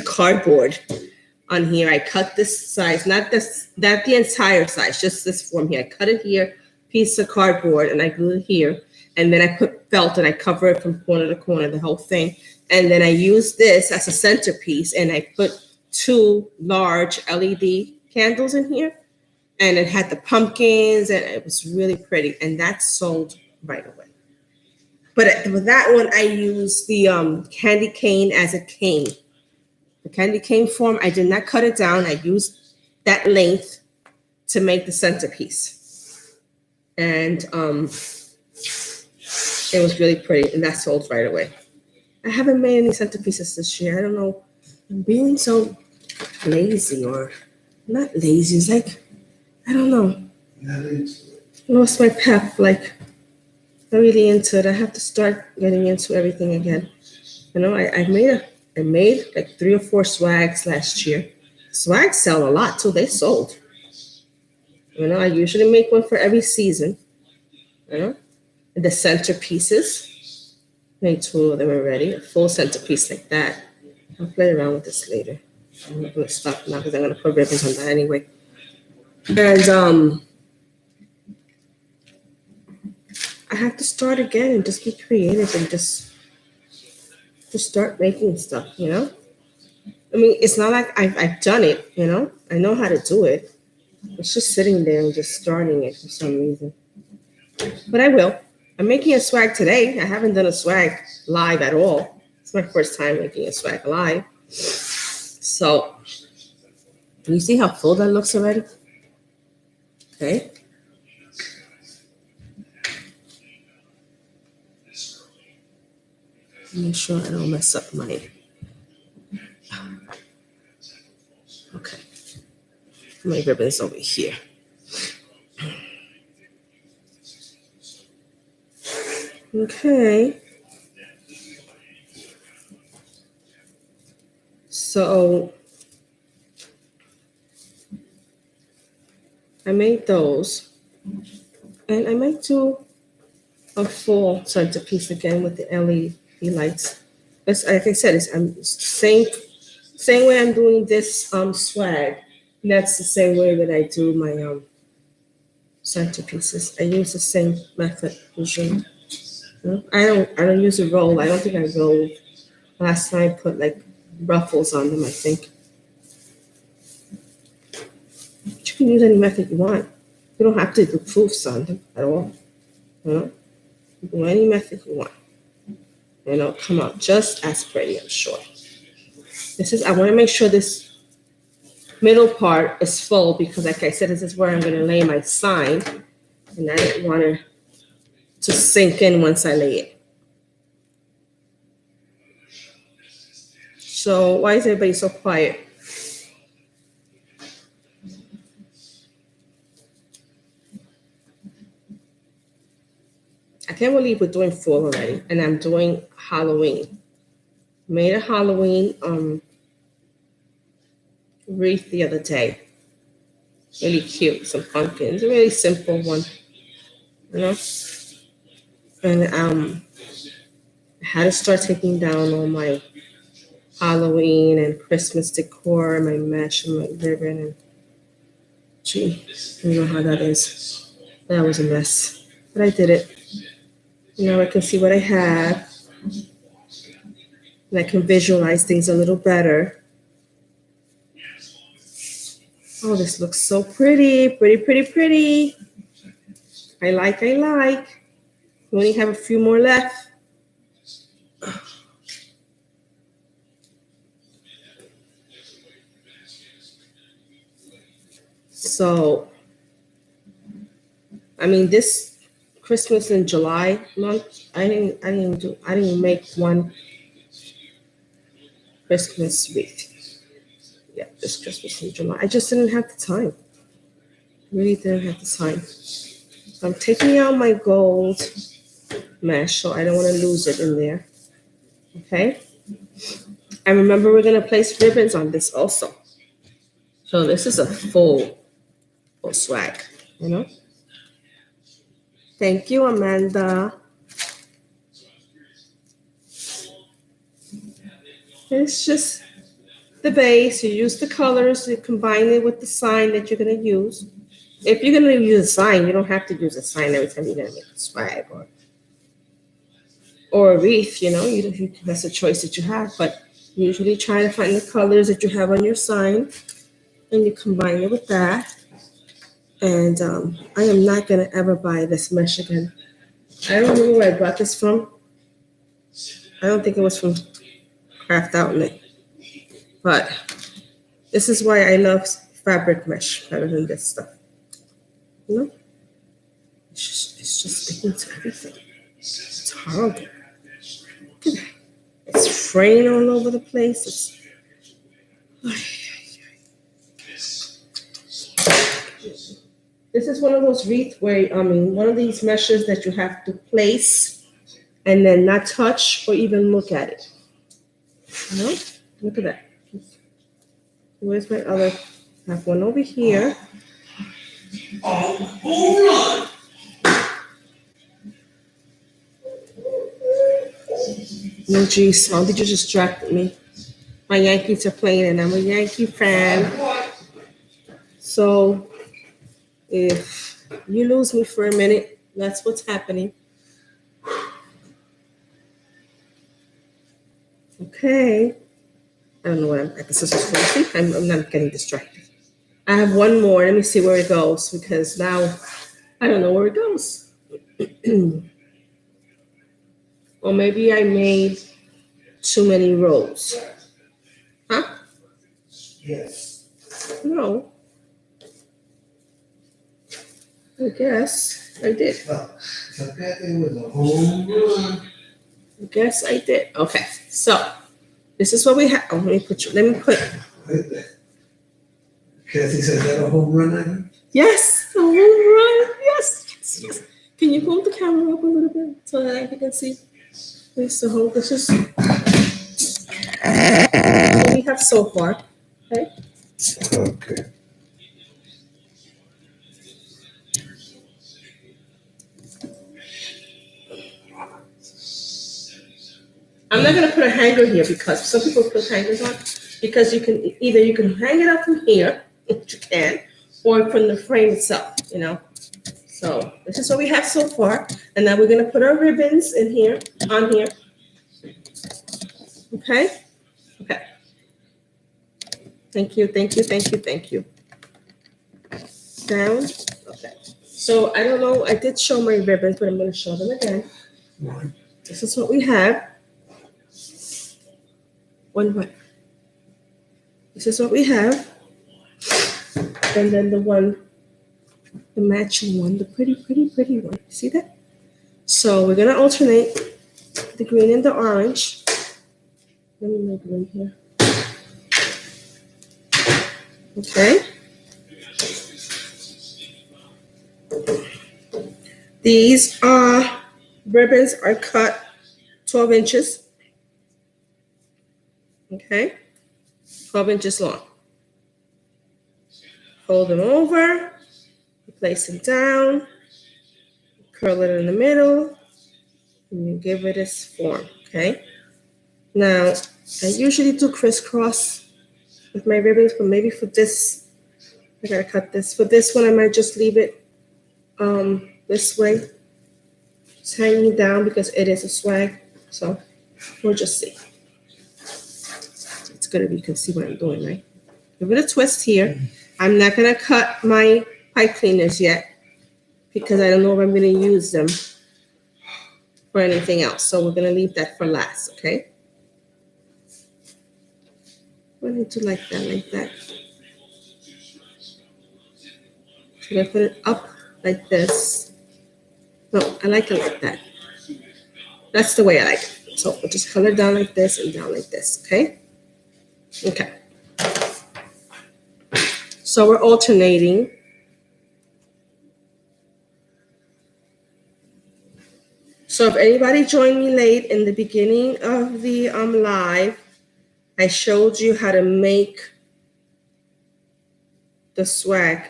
A: cardboard on here. I cut this size, not the entire size, just this form here. I cut it here, piece of cardboard, and I glue it here. And then I put felt and I cover it from corner to corner, the whole thing. And then I use this as a centerpiece, and I put 2 large LED candles in here. And it had the pumpkins, and it was really pretty. And that sold right away. But with that one, I used the candy cane as a cane. The candy cane form, I did not cut it down. I used that length to make the centerpiece. And it was really pretty, and that sold right away. I haven't made any centerpieces this year. I don't know. I'm being so lazy, or not lazy. It's like, I don't know. Lost my pep. Like, I'm really into it. I have to start getting into everything again. You know, I made like 3 or 4 swags last year. Swags sell a lot too. They sold. You know, I usually make one for every season. You know, and the centerpieces. Made 2 of them already. A full centerpiece like that. I'll play around with this later. I'm not gonna stop now because I'm gonna put ribbons on that anyway. And I have to start again and just be creative and just start making stuff, you know? I mean, it's not like I've done it, you know? I know how to do it. It's just sitting there and just starting it for some reason. But I will. I'm making a swag today. I haven't done a swag live at all. It's my first time making a swag live. So, can you see how full that looks already? Okay. Make sure I don't mess up my. Okay. My ribbons over here. Okay. So I made those, and I might do a full centerpiece again with the LED lights. It's, like I said, it's same way I'm doing this swag. That's the same way that I do my centerpieces. I use the same method usually. You know, I don't use a roll. I don't think I rolled. Last time I put like ruffles on them, I think. But you can use any method you want. You don't have to do proofs on them at all. You know? You do any method you want. And it'll come out just as pretty, I'm sure. I want to make sure this middle part is full because, like I said, this is where I'm going to lay my sign, and I didn't want it to sink in once I lay it. So why is everybody so quiet? I can't believe we're doing fall already, and I'm doing Halloween. Made a Halloween wreath the other day. Really cute, some pumpkins. A really simple one, you know. And I had to start taking down all my Halloween and Christmas decor, my mesh and my ribbon, and gee, you know how that is. That was a mess, but I did it. Now I can see what I have, and I can visualize things a little better. Oh, this looks so pretty, pretty, pretty, pretty. I like. We only have a few more left. So, I mean, this Christmas in July month, I didn't make one Christmas wreath. Yeah, this Christmas in July. I just didn't have the time. Really didn't have the time. So I'm taking out my gold mesh, so I don't want to lose it in there. Okay. And remember, we're gonna place ribbons on this also. So this is a full swag, you know. Thank you, Amanda. It's just the base. You use the colors, you combine it with the sign that you're going to use. If you're going to use a sign, you don't have to use a sign every time you're going to make a swag or a wreath, you know. That's a choice that you have. But usually try to find the colors that you have on your sign and you combine it with that. And I am not going to ever buy this mesh again. I don't know where I bought this from. I don't think it was from Craft Outlet. But this is why I love fabric mesh better than this stuff. You know? It's just sticking to everything. It's horrible. Look at that. It's fraying all over the place. This is one of those wreaths where, one of these meshes that you have to place and then not touch or even look at it. You know? Look at that. Where's my other? I have one over here. Oh, no, geez. How did you distract me? My Yankees are playing, and I'm a Yankee fan. So if you lose me for a minute, that's what's happening. Okay. I don't know what I'm at the scissors for. See, I'm not getting distracted. I have one more. Let me see where it goes because now I don't know where it goes. Or maybe I made too many rows. Huh?
B: Yes.
A: No. I guess I did.
B: Well, so that it was a home run.
A: I guess I did. Okay. So this is what we have. Oh, let me put.
B: Kathy said that a home run, I think?
A: Yes, a home run. Yes. Can you hold the camera up a little bit so that I can see? Please, the whole. This is what we have so far. Okay.
B: Okay.
A: I'm not gonna put a hanger here because some people put hangers on because you can hang it up from here, which you can, or from the frame itself, you know. So this is what we have so far, and now we're gonna put our ribbons in here, on here. Okay. Thank you. Down. Okay. So I don't know. I did show my ribbons, but I'm gonna show them again.
B: One.
A: This is what we have. One what? This is what we have. and then the matching one, the pretty one. See that? So we're gonna alternate the green and the orange. Let me make room here. Okay. These ribbons are cut 12 inches. Okay. 12 inches long. Fold them over, place them down, curl it in the middle, and you give it its form. Okay. Now, I usually do crisscross with my ribbons, but maybe for this, I gotta cut this. For this one, I might just leave it this way. It's hanging down because it is a swag. So we'll just see. It's gonna be, you can see what I'm doing, right? Give it a twist here. I'm not gonna cut my pipe cleaners yet because I don't know if I'm gonna use them for anything else. So we're gonna leave that for last, okay? We're gonna do like that. Should I put it up like this? No, I like it like that. That's the way I like it. So we'll just color down like this and down like this, okay? Okay. So we're alternating. So if anybody joined me late in the beginning of the live, I showed you how to make the swag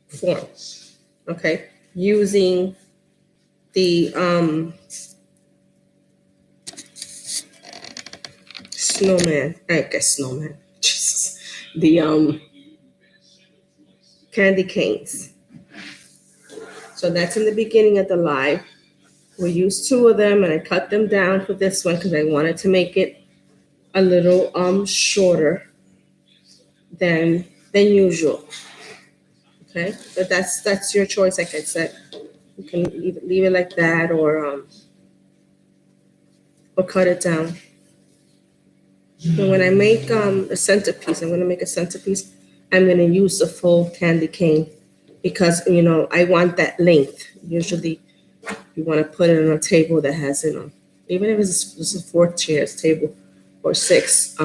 A: form, okay? Using the snowman, Jesus, the candy canes. So that's in the beginning of the live. We used 2 of them and I cut them down for this one because I wanted to make it a little shorter than usual. Okay, but that's your choice. Like I said, you can leave it like that or cut it down. But when I make a centerpiece, I'm going to make a centerpiece. I'm going to use the full candy cane because I want that length. Usually, you want to put it on a table that has even if it's a 4 chairs table or 6.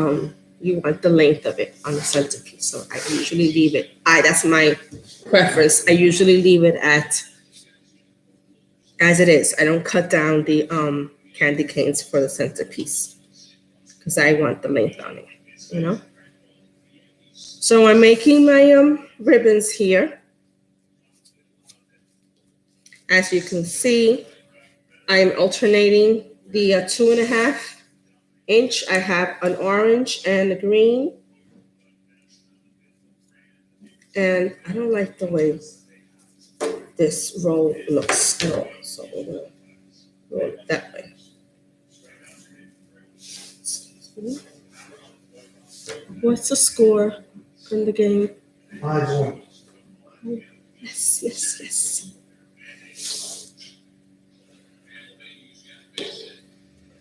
A: You want the length of it on the centerpiece. So I usually leave it. That's my preference. I usually leave it as it is. I don't cut down the candy canes for the centerpiece because I want the length on it, So I'm making my ribbons here. As you can see, I'm alternating the 2.5 inch. I have an orange and a green. And I don't like the way this roll looks at all. So we're going to roll it that way. What's the score in the game?
B: 5-1.
A: Yes.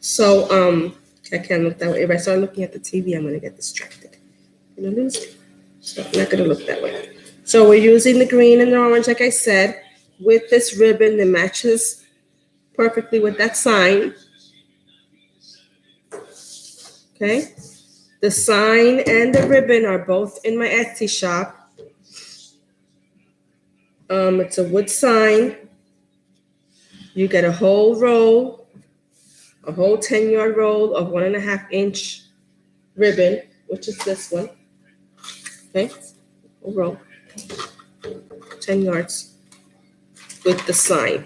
A: So, I can't look that way. If I start looking at the TV, I'm going to get distracted. I'm going to lose it. So I'm not going to look that way. So we're using the green and the orange, like I said, with this ribbon that matches perfectly with that sign. Okay. The sign and the ribbon are both in my Etsy shop. It's a wood sign. You get a whole roll, a whole 10-yard roll of 1.5 inch ribbon, which is this one. Okay, whole roll, 10 yards with the sign.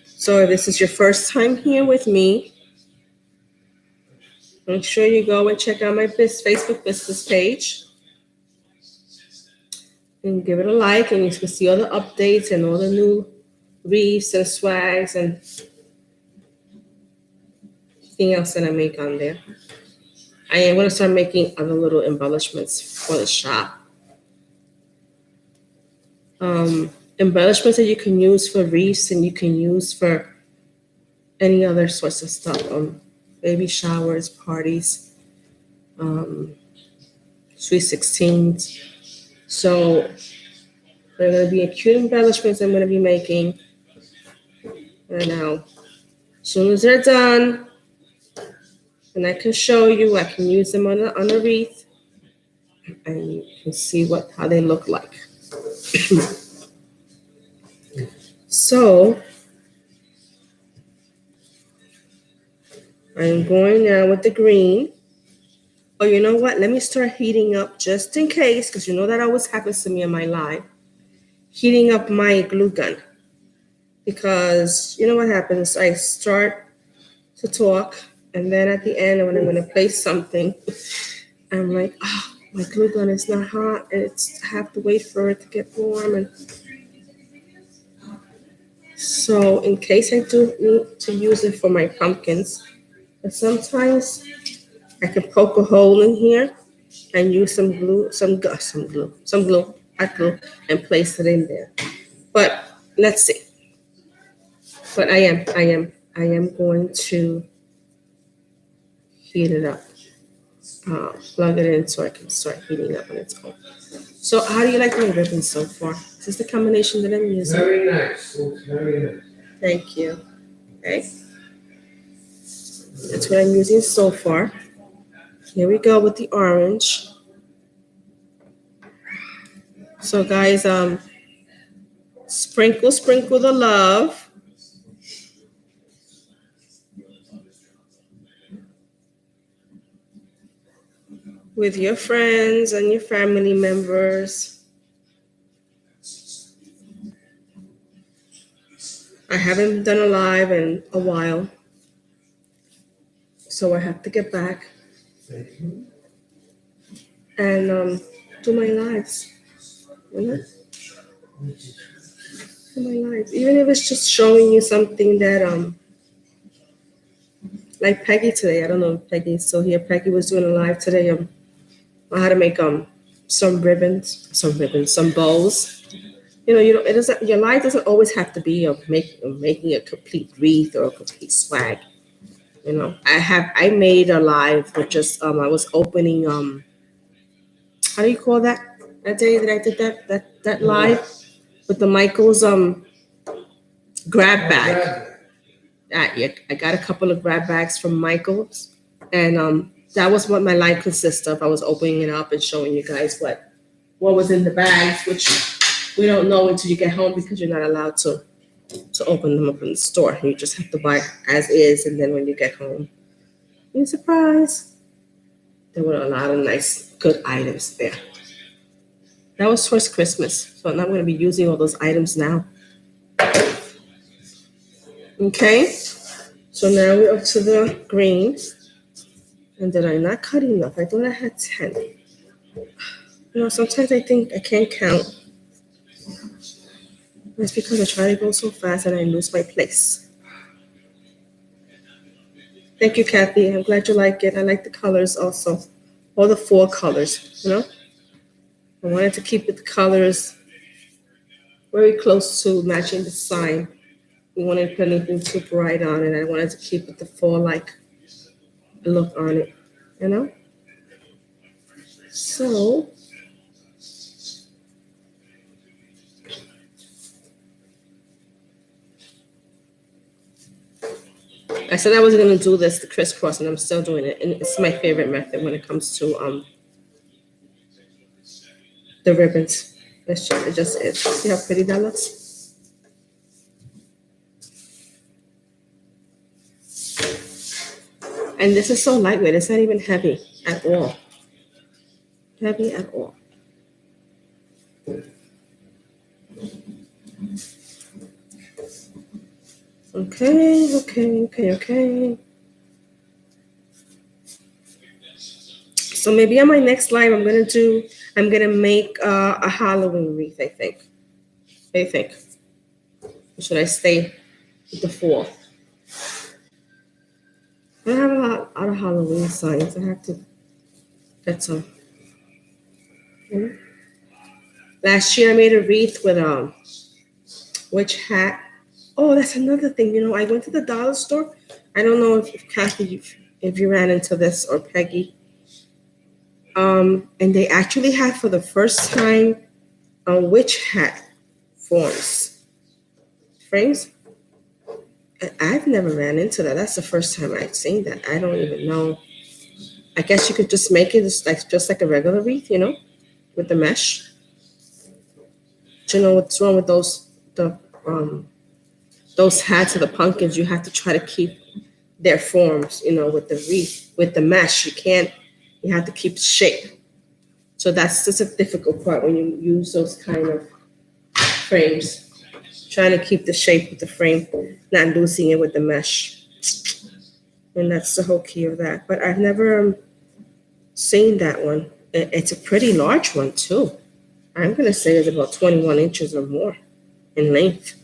A: So if this is your first time here with me, make sure you go and check out my Facebook business page and give it a like, and you can see all the updates and all the new wreaths and swags and anything else that I make on there. I am going to start making other little embellishments for the shop. Embellishments that you can use for wreaths and you can use for any other sorts of stuff, baby showers, parties. sweet 16s. So they're going to be cute embellishments I'm going to be making. And now, as soon as they're done, and I can show you, I can use them on a wreath, and you can see how they look like. So I'm going now with the green. Oh, you know what? Let me start heating up just in case, because you know that always happens to me in my life. Heating up my glue gun. Because you know what happens? I start to talk, and then at the end, when I'm going to place something, I'm like, oh, my glue gun is not hot. I have to wait for it to get warm. And so in case I do need to use it for my pumpkins, but sometimes I can poke a hole in here and use some glue, hot glue, and place it in there. But let's see. But I am going to heat it up. Plug it in so I can start heating up on its own. So how do you like my ribbon so far? Is this the combination that I'm using?
B: Very nice. Looks very nice.
A: Thank you. Okay. That's what I'm using so far. Here we go with the orange. So guys, sprinkle the love. With your friends and your family members. I haven't done a live in a while, so I have to get back and do my lives. You know? Do my lives, even if it's just showing you something that like Peggy today. I don't know if Peggy is still here. Peggy was doing a live today on how to make some bows. You know, it doesn't. Your life doesn't always have to be of making a complete wreath or a complete swag. You know, I made a live with just I was opening how do you call that day that I did that live with the Michaels grab bag. Yeah, I got a couple of grab bags from Michaels, and that was what my live consists of. I was opening it up and showing you guys what was in the bags, which we don't know until you get home because you're not allowed to open them up in the store. You just have to buy as is, and then when you get home, you're surprised. There were a lot of nice, good items there. That was towards Christmas, so I'm not going to be using all those items now. Okay, so now we're up to the green. And did I not cut enough? I thought I had 10. You know, sometimes I think I can't count. That's because I try to go so fast and I lose my place. Thank you, Kathy. I'm glad you like it. I like the colors also. All the 4 colors, you know? I wanted to keep the colors very close to matching the sign. We wanted to put anything too bright on it. I wanted to keep it the fall-like look on it, you know? So, I said I was going to do this, the crisscross, and I'm still doing it. And it's my favorite method when it comes to the ribbons. It just is. See how pretty that looks? And this is so lightweight. It's not even heavy at all. Heavy at all. Okay. So maybe on my next live, I'm gonna make a Halloween wreath, I think. What do you think? Or should I stay with the 4? I have a lot of Halloween signs. I have to get some. Last year I made a wreath with witch hat. Oh, that's another thing. You know, I went to the dollar store. I don't know if Kathy, if you ran into this, or Peggy. And they actually had for the first time witch hat frames. And I've never ran into that. That's the first time I've seen that. I don't even know. I guess you could just make it just like a regular wreath, with the mesh. Do you know what's wrong with those hats of the pumpkins? You have to try to keep their forms, with the wreath, with the mesh. You have to keep shape. So that's just a difficult part when you use those kind of frames. Trying to keep the shape with the frame, not losing it with the mesh. And that's the whole key of that. But I've never seen that one. It's a pretty large one too. I'm going to say it's about 21 inches or more in length,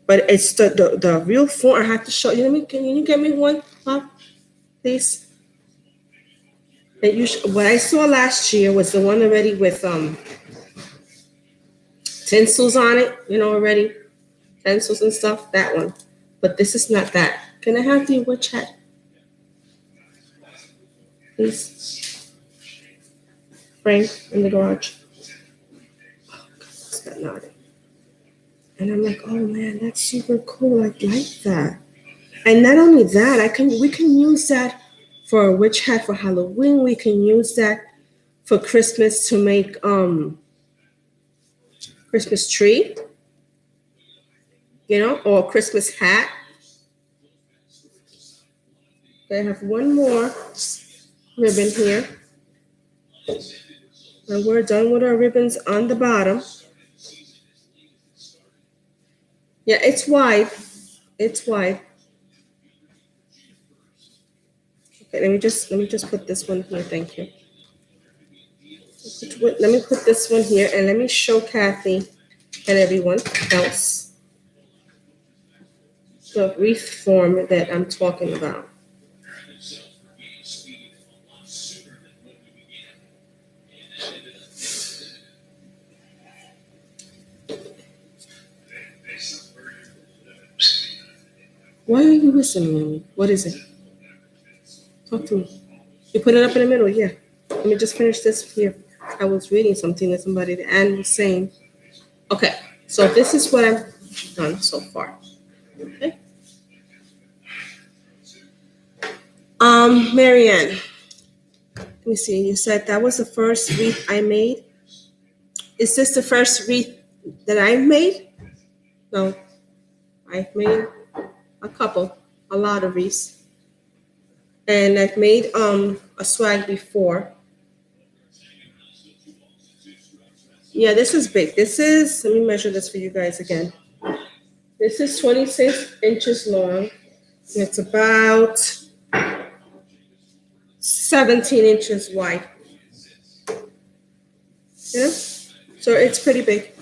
A: But it's the real form. I have to show you. Can you get me one, Bob, please? What I saw last year was the one already with tinsels on it, already pencils and stuff. That one, but this is not that. Can I have the witch hat, please? Frame in the garage. Oh God, it's got knotted. And I'm like, oh man, that's super cool. I like that. And not only that, we can use that for a witch hat for Halloween. We can use that for Christmas to make Christmas tree, or a Christmas hat. I have one more ribbon here. And we're done with our ribbons on the bottom. Yeah, it's wide. It's wide. Okay, let me just put this one here. Thank you. Let me put this one here and let me show Kathy and everyone else the wreath form that I'm talking about. Why are you listening to me? What is it? Talk to me. You put it up in the middle, yeah. Let me just finish this here. I was reading something that somebody and was saying. Okay, so this is what I've done so far. Okay. Marianne, let me see. You said that was the first wreath I made. Is this the first wreath that I've made? No, I've made a lot of wreaths, and I've made a swag before. Yeah, this is big. Let me measure this for you guys again. This is 26 inches long. It's about 17 inches wide. So it's pretty big.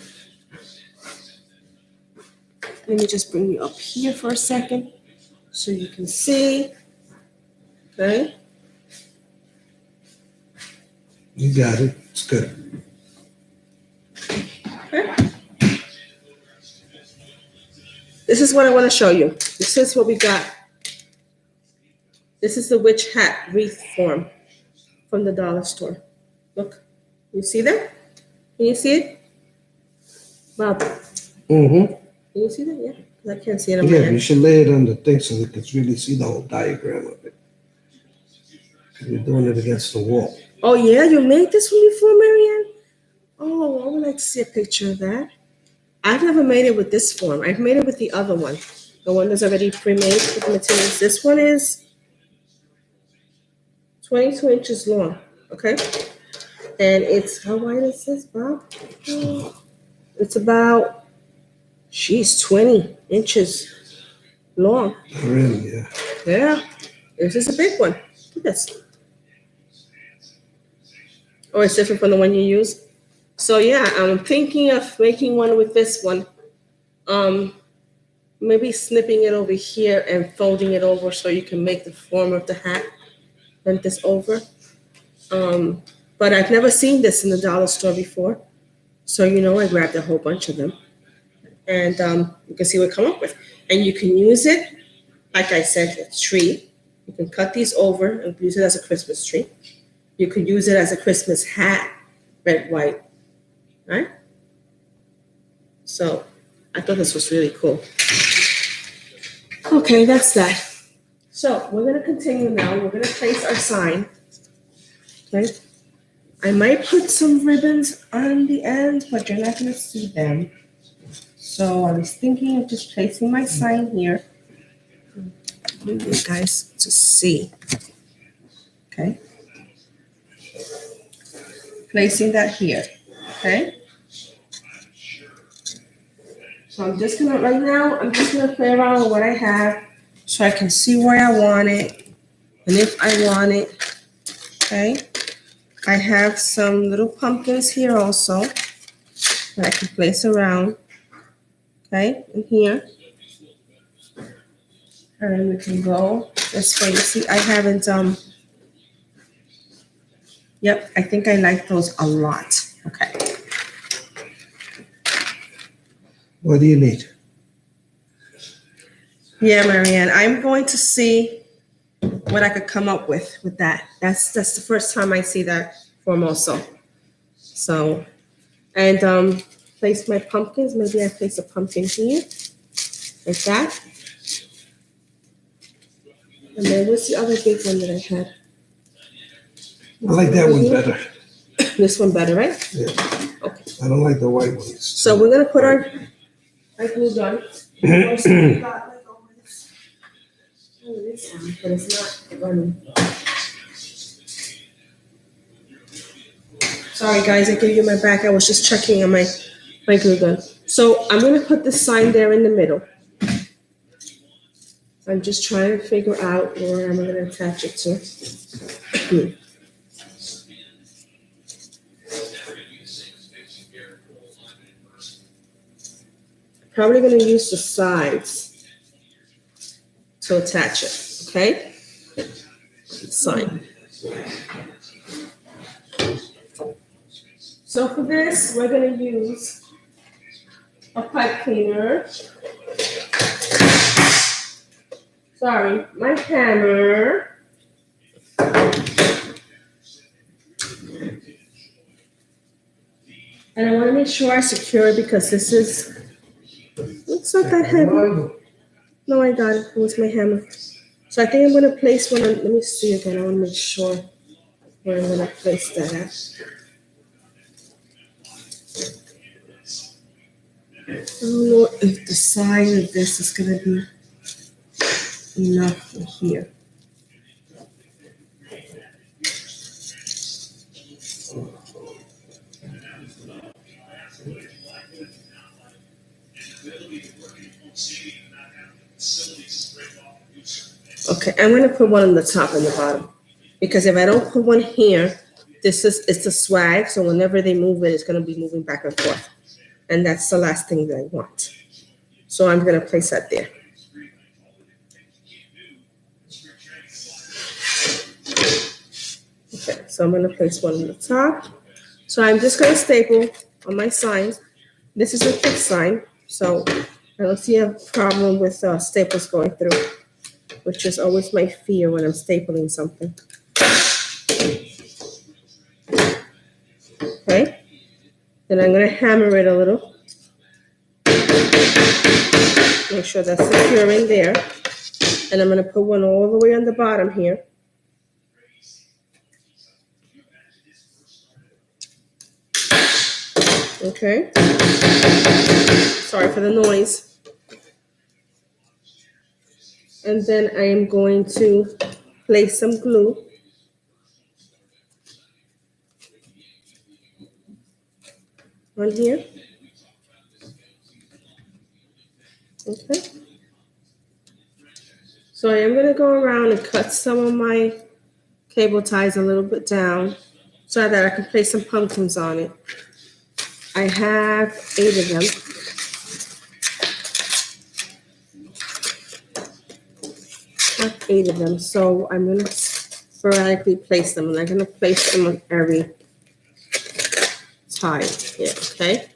A: Let me just bring you up here for a second so you can see. Okay.
B: You got it. It's good.
A: Okay. This is what I want to show you. This is what we got. This is the witch hat wreath form from the dollar store. Look, you see that? Can you see it? Bob.
B: Mm-hmm.
A: Can you see that? Yeah, because I can't see it on my
B: Yeah,
A: end.
B: you should lay it on the thing so they can really see the whole diagram of it. You're doing it against the wall.
A: Oh yeah, you made this one before, Marianne? Oh, I would like to see a picture of that. I've never made it with this form. I've made it with the other one. The one that's already pre-made with the materials. This one is 22 inches long, okay? And it's, how wide is this, Bob? It's about, 20 inches long.
B: Really, yeah.
A: Yeah, this is a big one. Look at this. Oh, it's different from the one you use? So yeah, I'm thinking of making one with this one. Maybe snipping it over here and folding it over so you can make the form of the hat. Bend this over. But I've never seen this in the dollar store before. So, I grabbed a whole bunch of them. And you can see what I come up with. And you can use it, like I said, a tree. You can cut these over and use it as a Christmas tree. You could use it as a Christmas hat, red, white, right? So I thought this was really cool. Okay, that's that. So we're gonna continue now. We're gonna place our sign. Okay. I might put some ribbons on the end, but you're not gonna see them. So I was thinking of just placing my sign here. I want you guys to see. Okay. Placing that here. Okay. So I'm just gonna, right now, I'm just gonna play around with what I have so I can see where I want it and if I want it. Okay. I have some little pumpkins here also that I can place around. Okay, in here. And then we can go this way. You see, I haven't, yep, I think I like those a lot. Okay.
B: What do you need?
A: Yeah, Marianne, I'm going to see what I could come up with that. That's the first time I see that Formoso. So, and place my pumpkins. Maybe I place a pumpkin here, like that. And then what's the other big one that I had?
B: I like that one better.
A: This one better, right?
B: Yeah.
A: Okay.
B: I don't like the white ones.
A: So we're gonna put our glue gun. But it's not running. Sorry guys, I gave you my back. I was just checking on my glue gun. So I'm gonna put the sign there in the middle. I'm just trying to figure out where I'm gonna attach it to. Probably gonna use the sides to attach it, okay? Sign. So for this, we're gonna use a pipe cleaner. Sorry, my hammer. And I wanna make sure I secure it because this is, it's not that heavy. No, I got it. It was my hammer. So I think I'm going to place one on, let me see again. I want to make sure where I'm going to place that at. I don't know if the size of this is going to be enough in here. Okay, I'm going to put one on the top and the bottom because if I don't put one here, it's a swag. So whenever they move it, it's going to be moving back and forth. And that's the last thing that I want. So I'm going to place that there. Okay, so I'm going to place one on the top. So I'm just going to staple on my sign. This is a thick sign, so I don't see a problem with staples going through, which is always my fear when I'm stapling something. Okay, then I'm going to hammer it a little. Make sure that's secure in there. And I'm going to put one all the way on the bottom here. Okay. Sorry for the noise. And then I am going to place some glue. On here. Okay. So I am going to go around and cut some of my cable ties a little bit down so that I can place some pumpkins on it. I have 8 of them. I have 8 of them, so I'm going to sporadically place them, and I'm going to place them on every tie here, okay?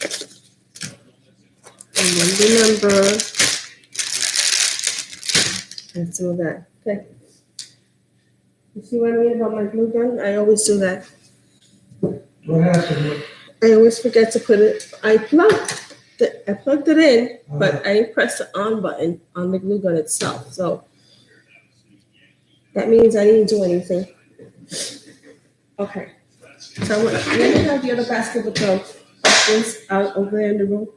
A: And then remember, and some of that, okay? You see what I mean about my glue gun? I always do that.
B: What happened?
A: I always forget to put it. I plugged it in, but I didn't press the on button on the glue gun itself. So that means I didn't do anything. Okay. So let me have the other basket with the pumpkins out over there in the room.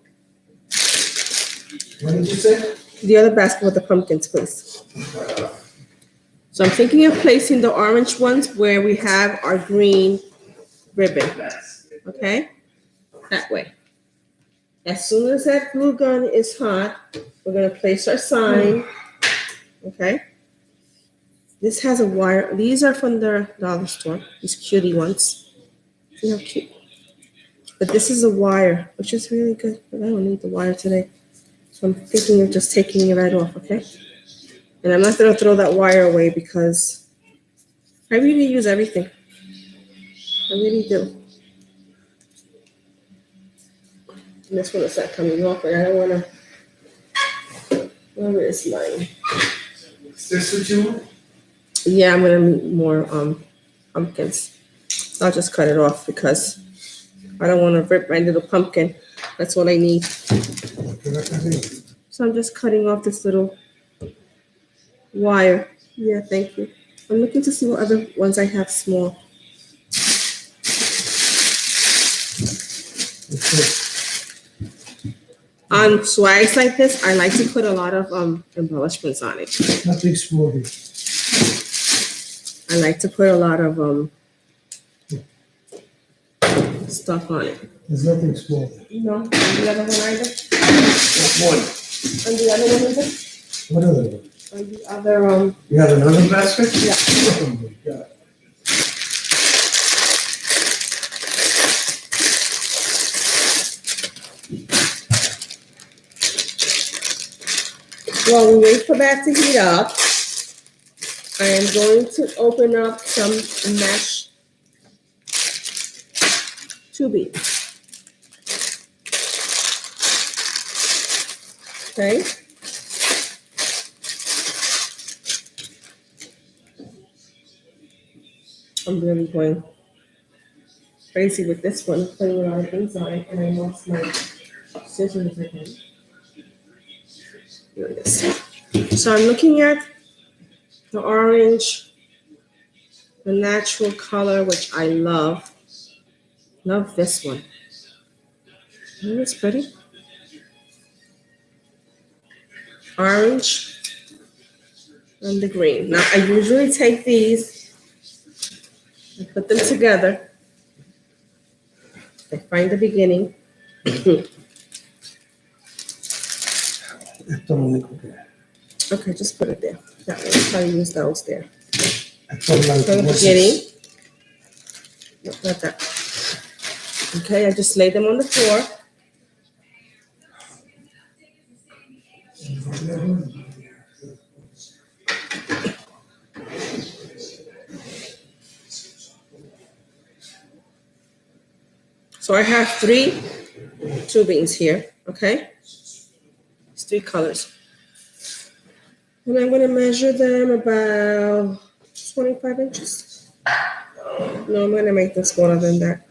B: What did you say?
A: The other basket with the pumpkins, please. So I'm thinking of placing the orange ones where we have our green ribbon. Okay? That way. As soon as that glue gun is hot, we're going to place our sign. Okay? This has a wire. These are from the dollar store. These cutie ones. See how cute? But this is a wire, which is really good. But I don't need the wire today. So I'm thinking of just taking it right off, okay? And I'm not going to throw that wire away because I really use everything. I really do. And this one is not coming off, but I don't want to. Where is mine?
B: Is this what you want?
A: Yeah, I'm going to need more pumpkins. I'll just cut it off because I don't want to rip my little pumpkin. That's what I need. So I'm just cutting off this little wire. Yeah, thank you. I'm looking to see what other ones I have small. On swags like this, I like to put a lot of embellishments on it.
B: Nothing smoothie.
A: I like to put a lot of stuff on it.
B: There's nothing smoothie.
A: No, and the other one either.
B: One.
A: And the other one either.
B: What other one?
A: And the other
B: You have another basket?
A: Yeah.
B: Oh my God.
A: While we wait for that to heat up, I am going to open up some mesh tubing. Okay. I'm really going crazy with this one, putting a lot of things on it, and I lost my scissors again. Here it is. So I'm looking at the orange, the natural color, which I love. Love this one. Isn't this pretty? Orange and the green. Now I usually take these and put them together. I find the beginning. Okay, just put it there. That way, I'll probably use those there. For the beginning. No, not that. Okay, I just lay them on the floor. So I have 3 tubings here, okay? It's 3 colors. And I'm going to measure them about 25 inches. No, I'm going to make them smaller than that.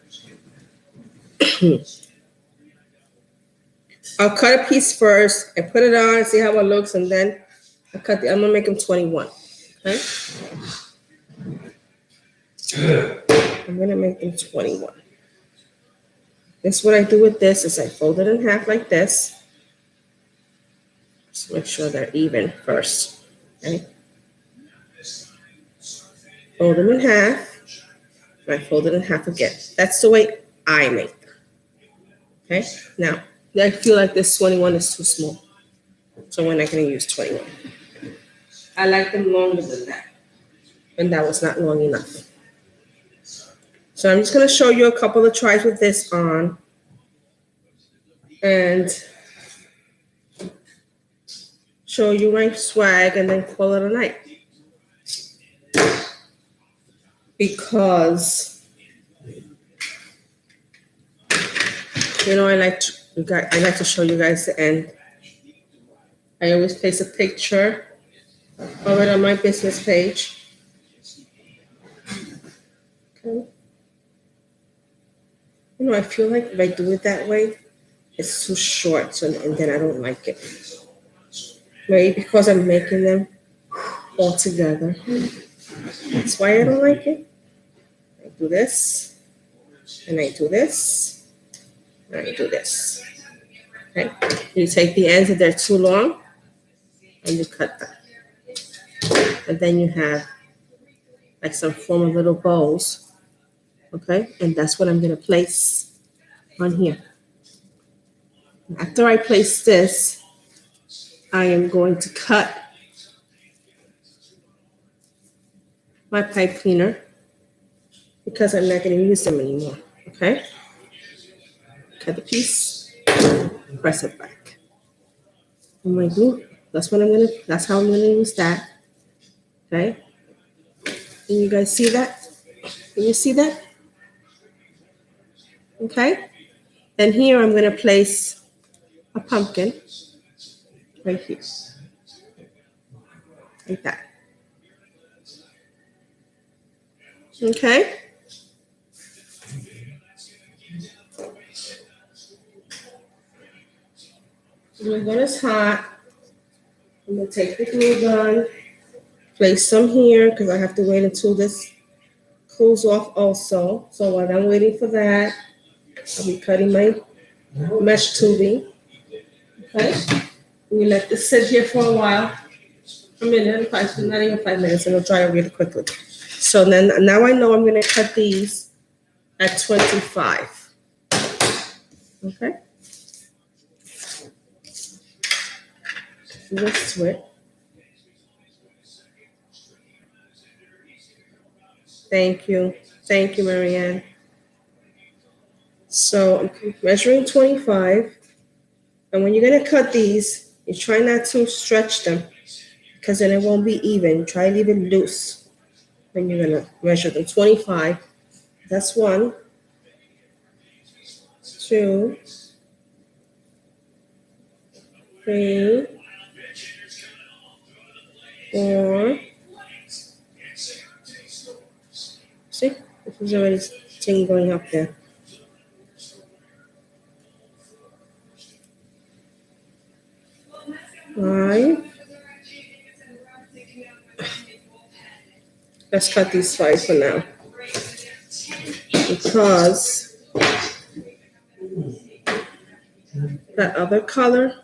A: I'll cut a piece first and put it on and see how it looks, and then I'm going to make them 21, okay? I'm going to make them 21. This, what I do with this is I fold it in half like this. Just make sure they're even first, okay? Fold them in half, and I fold it in half again. That's the way I make them, okay? Now, I feel like this 21 is too small, so we're not going to use 21. I like them longer than that, and that was not long enough. So I'm just going to show you a couple of tries with this on, and show you my swag, and then call it a night. Because, you know, I like to show you guys the end. I always place a picture of it on my business page. Okay. You know, I feel like if I do it that way, it's too short, so and then I don't like it. Maybe because I'm making them all together. That's why I don't like it. I do this, and I do this, and I do this. Okay. You take the ends if they're too long, and you cut them. And then you have like some form of little bows. Okay, and that's what I'm gonna place on here. After I place this, I am going to cut my pipe cleaner because I'm not going to use them anymore. Okay? Cut the piece, press it back. And my glue, that's how I'm gonna use that. Okay? Can you guys see that? Can you see that? Okay? And here I'm gonna place a pumpkin right here. Like that. Okay? Glue gun is hot. I'm gonna take the glue gun, place some here because I have to wait until this cools off also. So while I'm waiting for that, I'll be cutting my mesh tubing. Okay? We let this sit here for a while. A minute, not even 5 minutes, and it'll dry really quickly. So then now I know I'm gonna cut these at 25. Okay? This switch. Thank you. Thank you, Marianne. So I'm measuring 25. And when you're gonna cut these, you try not to stretch them because then it won't be even. Try to leave it loose when you're gonna measure them. 25. That's 1, 2, 3, 4. See, this is already thing going up there. 5. Let's cut these 5 for now. Because that other color,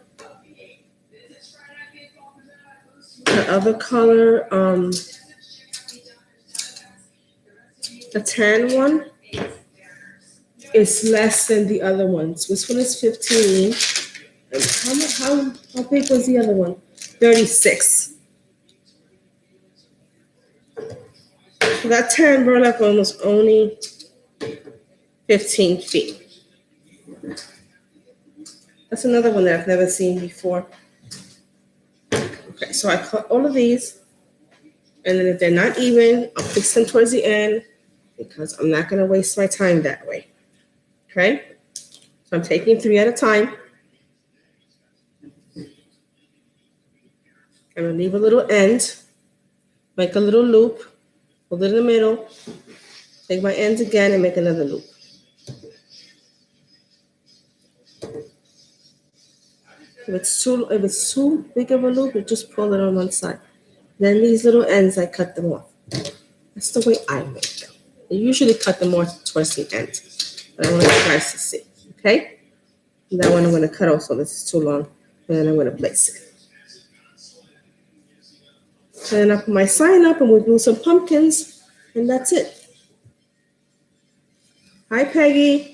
A: the tan one is less than the other ones. This one is 15. And how big was the other one? 36. So that tan burlap one was only 15 feet. That's another one that I've never seen before. Okay, so I cut all of these, and then if they're not even, I'll fix them towards the end because I'm not going to waste my time that way. Okay? So I'm taking 3 at a time. I'm going to leave a little end, make a little loop, hold it in the middle, take my ends again and make another loop. If it's too big of a loop, you just pull it on one side. Then these little ends, I cut them off. That's the way I make them. I usually cut them more towards the end, but I want you guys to see. Okay? That one I'm going to cut off, so this is too long, and then I'm going to place it. And then I put my sign up, and we'll do some pumpkins, and that's it. Hi, Peggy.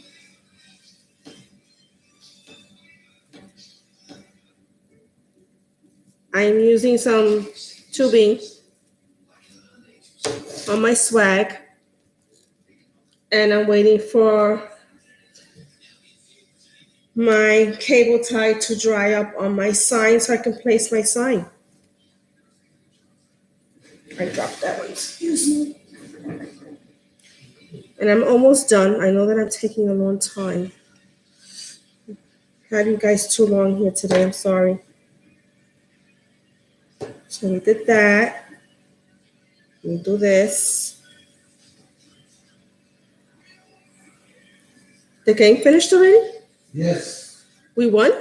A: I'm using some tubing on my swag, and I'm waiting for my cable tie to dry up on my sign so I can place my sign. I dropped that one, excuse me. And I'm almost done. I know that I'm taking a long time. Had you guys too long here today, I'm sorry. So we did that. We do this. The game finished already?
B: Yes.
A: We won?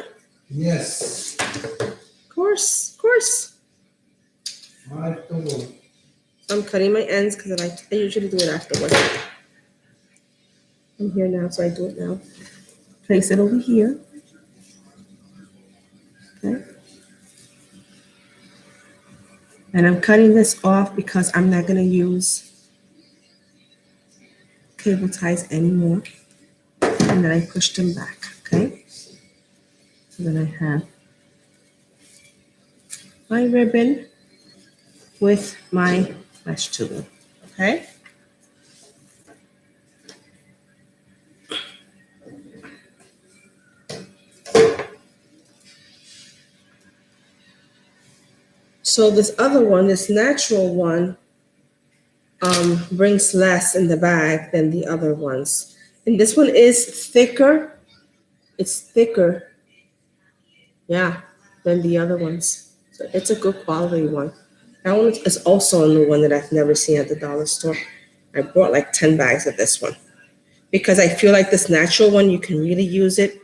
B: Yes.
A: Of course, of course.
B: 5-1.
A: I'm cutting my ends because I usually do it afterwards. I'm here now, so I do it now. Place it over here. Okay. And I'm cutting this off because I'm not going to use cable ties anymore. And then I push them back, okay? So then I have my ribbon with my mesh tubing, okay? So this other one, this natural one, brings less in the bag than the other ones. And this one is thicker. It's thicker, yeah, than the other ones. So it's a good quality one. That one is also a new one that I've never seen at the dollar store. I bought like 10 bags of this one because I feel like this natural one, you can really use it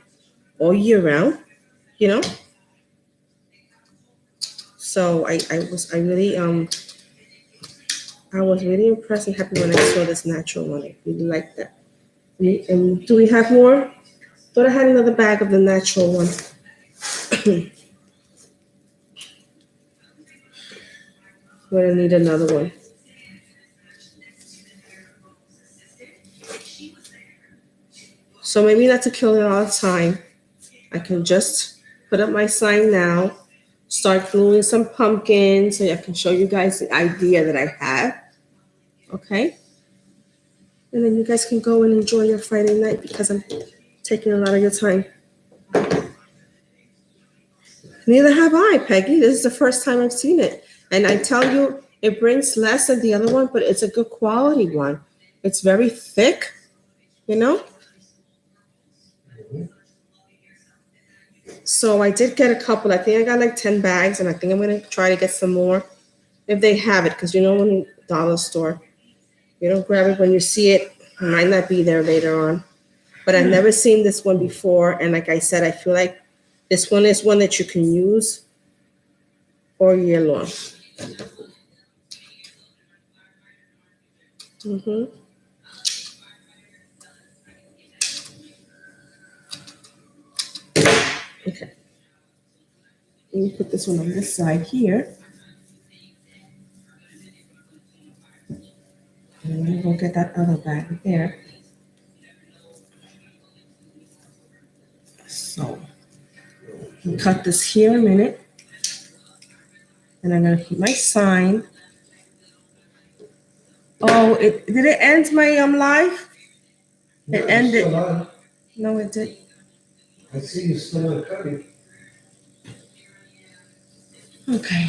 A: all year round, you know? So I was really impressed and happy when I saw this natural one. I really like that. And do we have more? Thought I had another bag of the natural one. We're gonna need another one. So maybe not to kill it all the time. I can just put up my sign now, start gluing some pumpkins so I can show you guys the idea that I have. Okay? And then you guys can go and enjoy your Friday night because I'm taking a lot of your time. Neither have I, Peggy. This is the first time I've seen it. And I tell you, it brings less than the other one, but it's a good quality one. It's very thick, you know? So I did get a couple. I think I got like 10 bags, and I think I'm going to try to get some more if they have it. Because you know, when the dollar store, you don't grab it when you see it. It might not be there later on. But I've never seen this one before. And like I said, I feel like this one is one that you can use all year long. Mm-hmm. Okay. Let me put this one on this side here. And I'm going to go get that other bag there. So, I'll cut this here a minute. And I'm going to put my sign. Oh, did it end my live?
B: Yeah,
A: It ended.
B: still on.
A: No, it did.
B: I see you still on cutting.
A: Okay.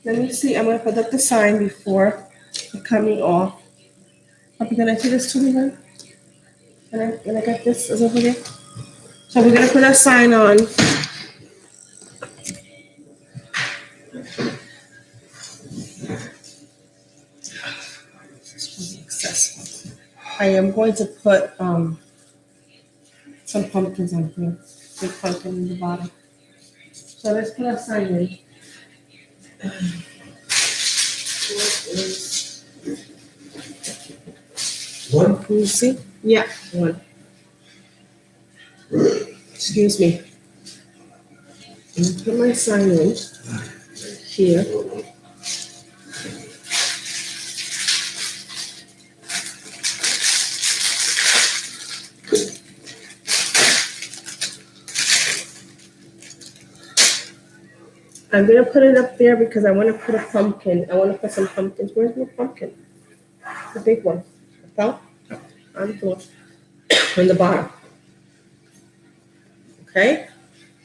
A: Let me see. I'm going to put up the sign before coming off. Can I see this too, then? Can I get this over here? So we're going to put a sign on. I am going to put some pumpkins on here. Big pumpkin in the bottom. So let's put a sign in.
B: One?
A: Can you see? Yeah, one. Excuse me. I'm gonna put my sign in here. I'm gonna put it up there because I want to put a pumpkin. I want to put some pumpkins. Where's my pumpkin? The big one. Fell on the floor. On the bottom. Okay?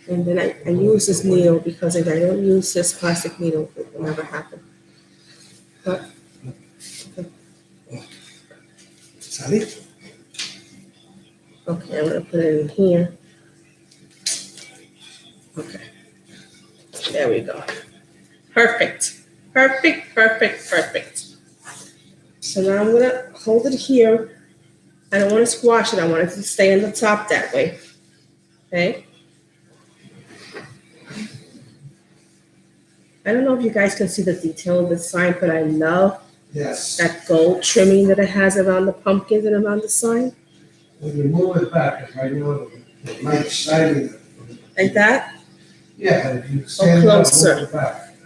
A: And then I use this needle because if I don't use this plastic needle, it will never happen. But,
B: Sally?
A: okay, I'm gonna put it in here. Okay. There we go. Perfect. Perfect, perfect, perfect. So now I'm gonna hold it here. I don't want to squash it. I want it to stay on the top that way. Okay. I don't know if you guys can see the detail of the sign, but I love
B: Yes.
A: that gold trimming that it has around the pumpkins and around the sign.
B: When you move it back, if I know the light shining.
A: Like that?
B: Yeah, but if you stand up,
A: closer.
B: move it back.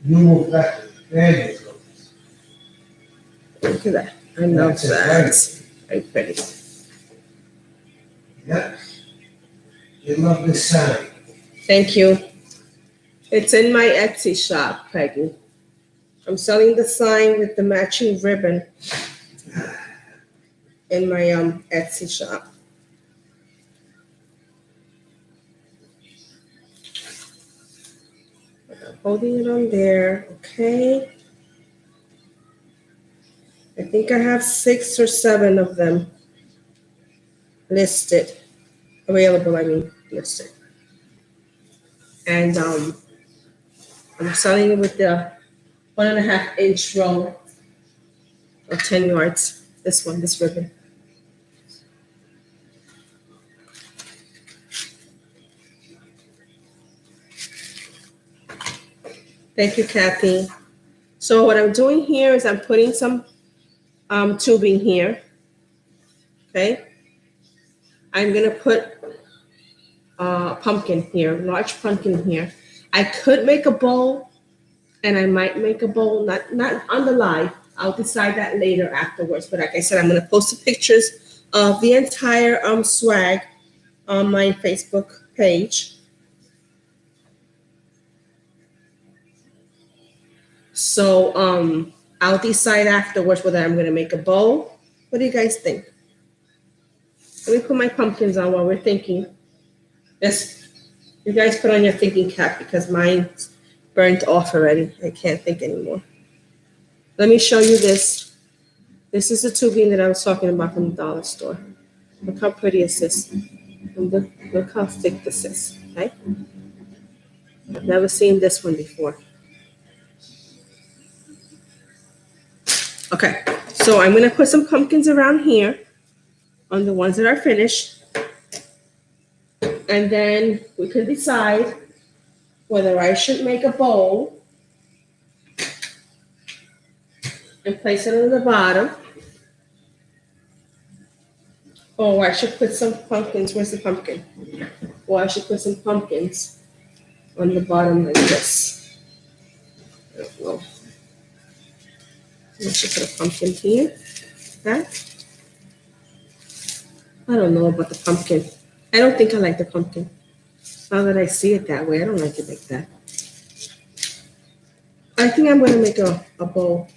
B: You move back, there you go.
A: Look at that. I love
B: That's it,
A: that.
B: right.
A: Very pretty.
B: Yeah. You love this sign.
A: Thank you. It's in my Etsy shop, Peggy. I'm selling the sign with the matching ribbon in my Etsy shop. I'm holding it on there, okay. I think I have 6 or 7 of them listed, available, I mean, listed. And I'm selling it with the 1.5-inch roll of 10 yards. This one, this ribbon. Thank you, Kathy. So what I'm doing here is I'm putting some tubing here. Okay. I'm gonna put pumpkin here, large pumpkin here. I could make a bowl, and I might make a bowl, not on the live. I'll decide that later afterwards. But like I said, I'm gonna post the pictures of the entire swag on my Facebook page. So I'll decide afterwards whether I'm gonna make a bowl. What do you guys think? Let me put my pumpkins on while we're thinking. Yes, you guys put on your thinking cap because mine's burnt off already. I can't think anymore. Let me show you this. This is the tubing that I was talking about from the dollar store. Look how pretty is this. And look how thick this is, okay? I've never seen this one before. Okay, so I'm gonna put some pumpkins around here on the ones that are finished. And then we can decide whether I should make a bowl and place it on the bottom, or I should put some pumpkins. Where's the pumpkin? Or I should put some pumpkins on the bottom like this. I don't know. I should put a pumpkin here. Okay. I don't know about the pumpkin. I don't think I like the pumpkin. Now that I see it that way, I don't like it like that. I think I'm gonna make a bowl.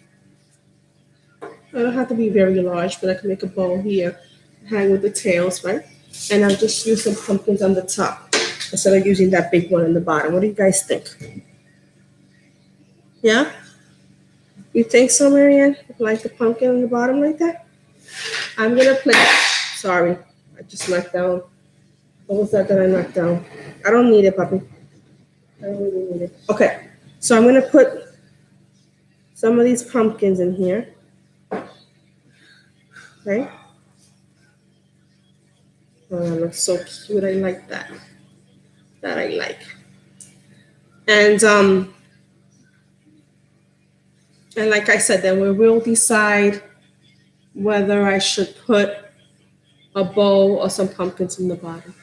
A: I don't have to be very large, but I can make a bowl here, hang with the tails, right? And I'll just use some pumpkins on the top instead of using that big one on the bottom. What do you guys think? Yeah? You think so, Marianne? Like the pumpkin on the bottom like that? I'm gonna place, sorry, I just knocked down. What was that I knocked down? I don't need it, puppy. I don't really need it. Okay, so I'm gonna put some of these pumpkins in here. Okay. Oh, that looks so cute. I like that. That I like. And like I said, then we will decide whether I should put a bowl or some pumpkins in the bottom.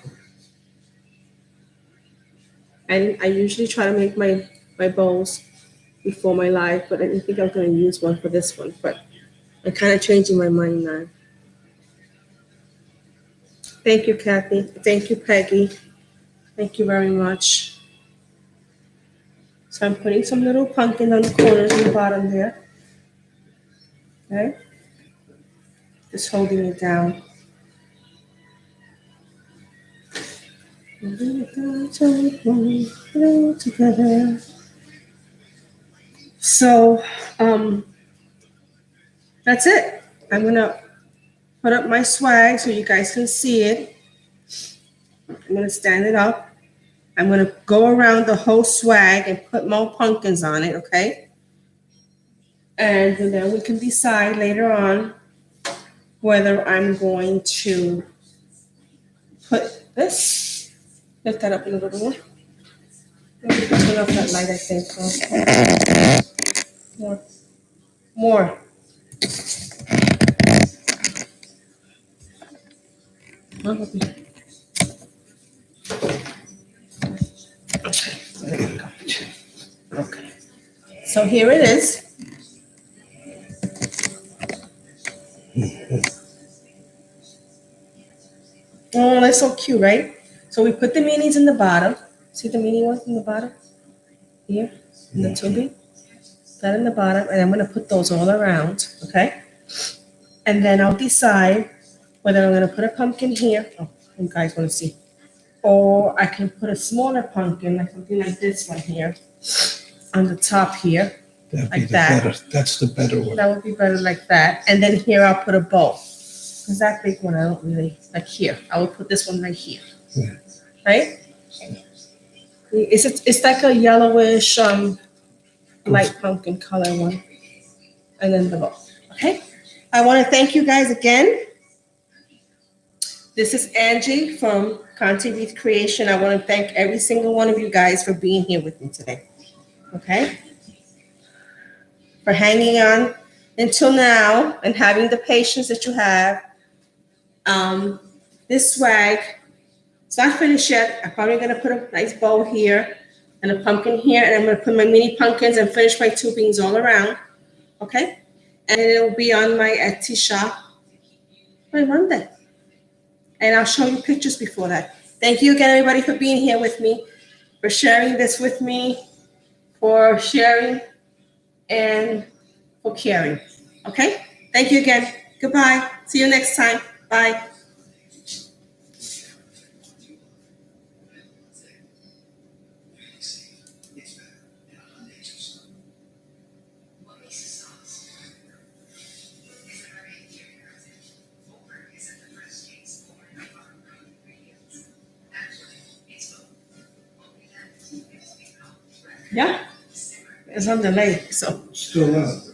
A: I usually try to make my bowls before my live, but I didn't think I was going to use one for this one. But I'm kind of changing my mind now. Thank you, Kathy. Thank you, Peggy. Thank you very much. So I'm putting some little pumpkin on the corners and the bottom there. Okay. Just holding it down. Holding it down together. So that's it. I'm gonna put up my swag so you guys can see it. I'm gonna stand it up. I'm gonna go around the whole swag and put more pumpkins on it, okay? And then we can decide later on whether I'm going to put this, lift that up a little bit more. Maybe turn off that light, I think. More. More. Okay, there we go. Okay. So here it is. Oh, that's so cute, right? So we put the minis in the bottom. See the mini ones in the bottom? Here, in the tubing. That in the bottom, and I'm gonna put those all around, okay? And then I'll decide whether I'm gonna put a pumpkin here. Oh, you guys wanna see. Or I can put a smaller pumpkin, like something like this one here, on the top here.
B: That'd be
A: Like
B: the
A: that.
B: better. That's the better one.
A: That would be better like that. And then here I'll put a bow. Because that big one I don't really like here. I will put this one right here.
B: Yeah.
A: Right? It's like a yellowish light pumpkin color one. And then the bow. Okay? I want to thank you guys again. This is Angie from Conti Wreath Creation. I want to thank every single one of you guys for being here with me today. Okay? For hanging on until now and having the patience that you have. This swag, it's not finished yet. I'm probably gonna put a nice bow here and a pumpkin here, and I'm gonna put my mini pumpkins and finish my tubings all around, okay? And it'll be on my Etsy shop by Monday. And I'll show you pictures before that. Thank you again, everybody, for being here with me, for sharing this with me, for sharing and for caring, okay? Thank you again. Goodbye. See you next time. Bye. Yeah, it's on delay, so.
B: Still not.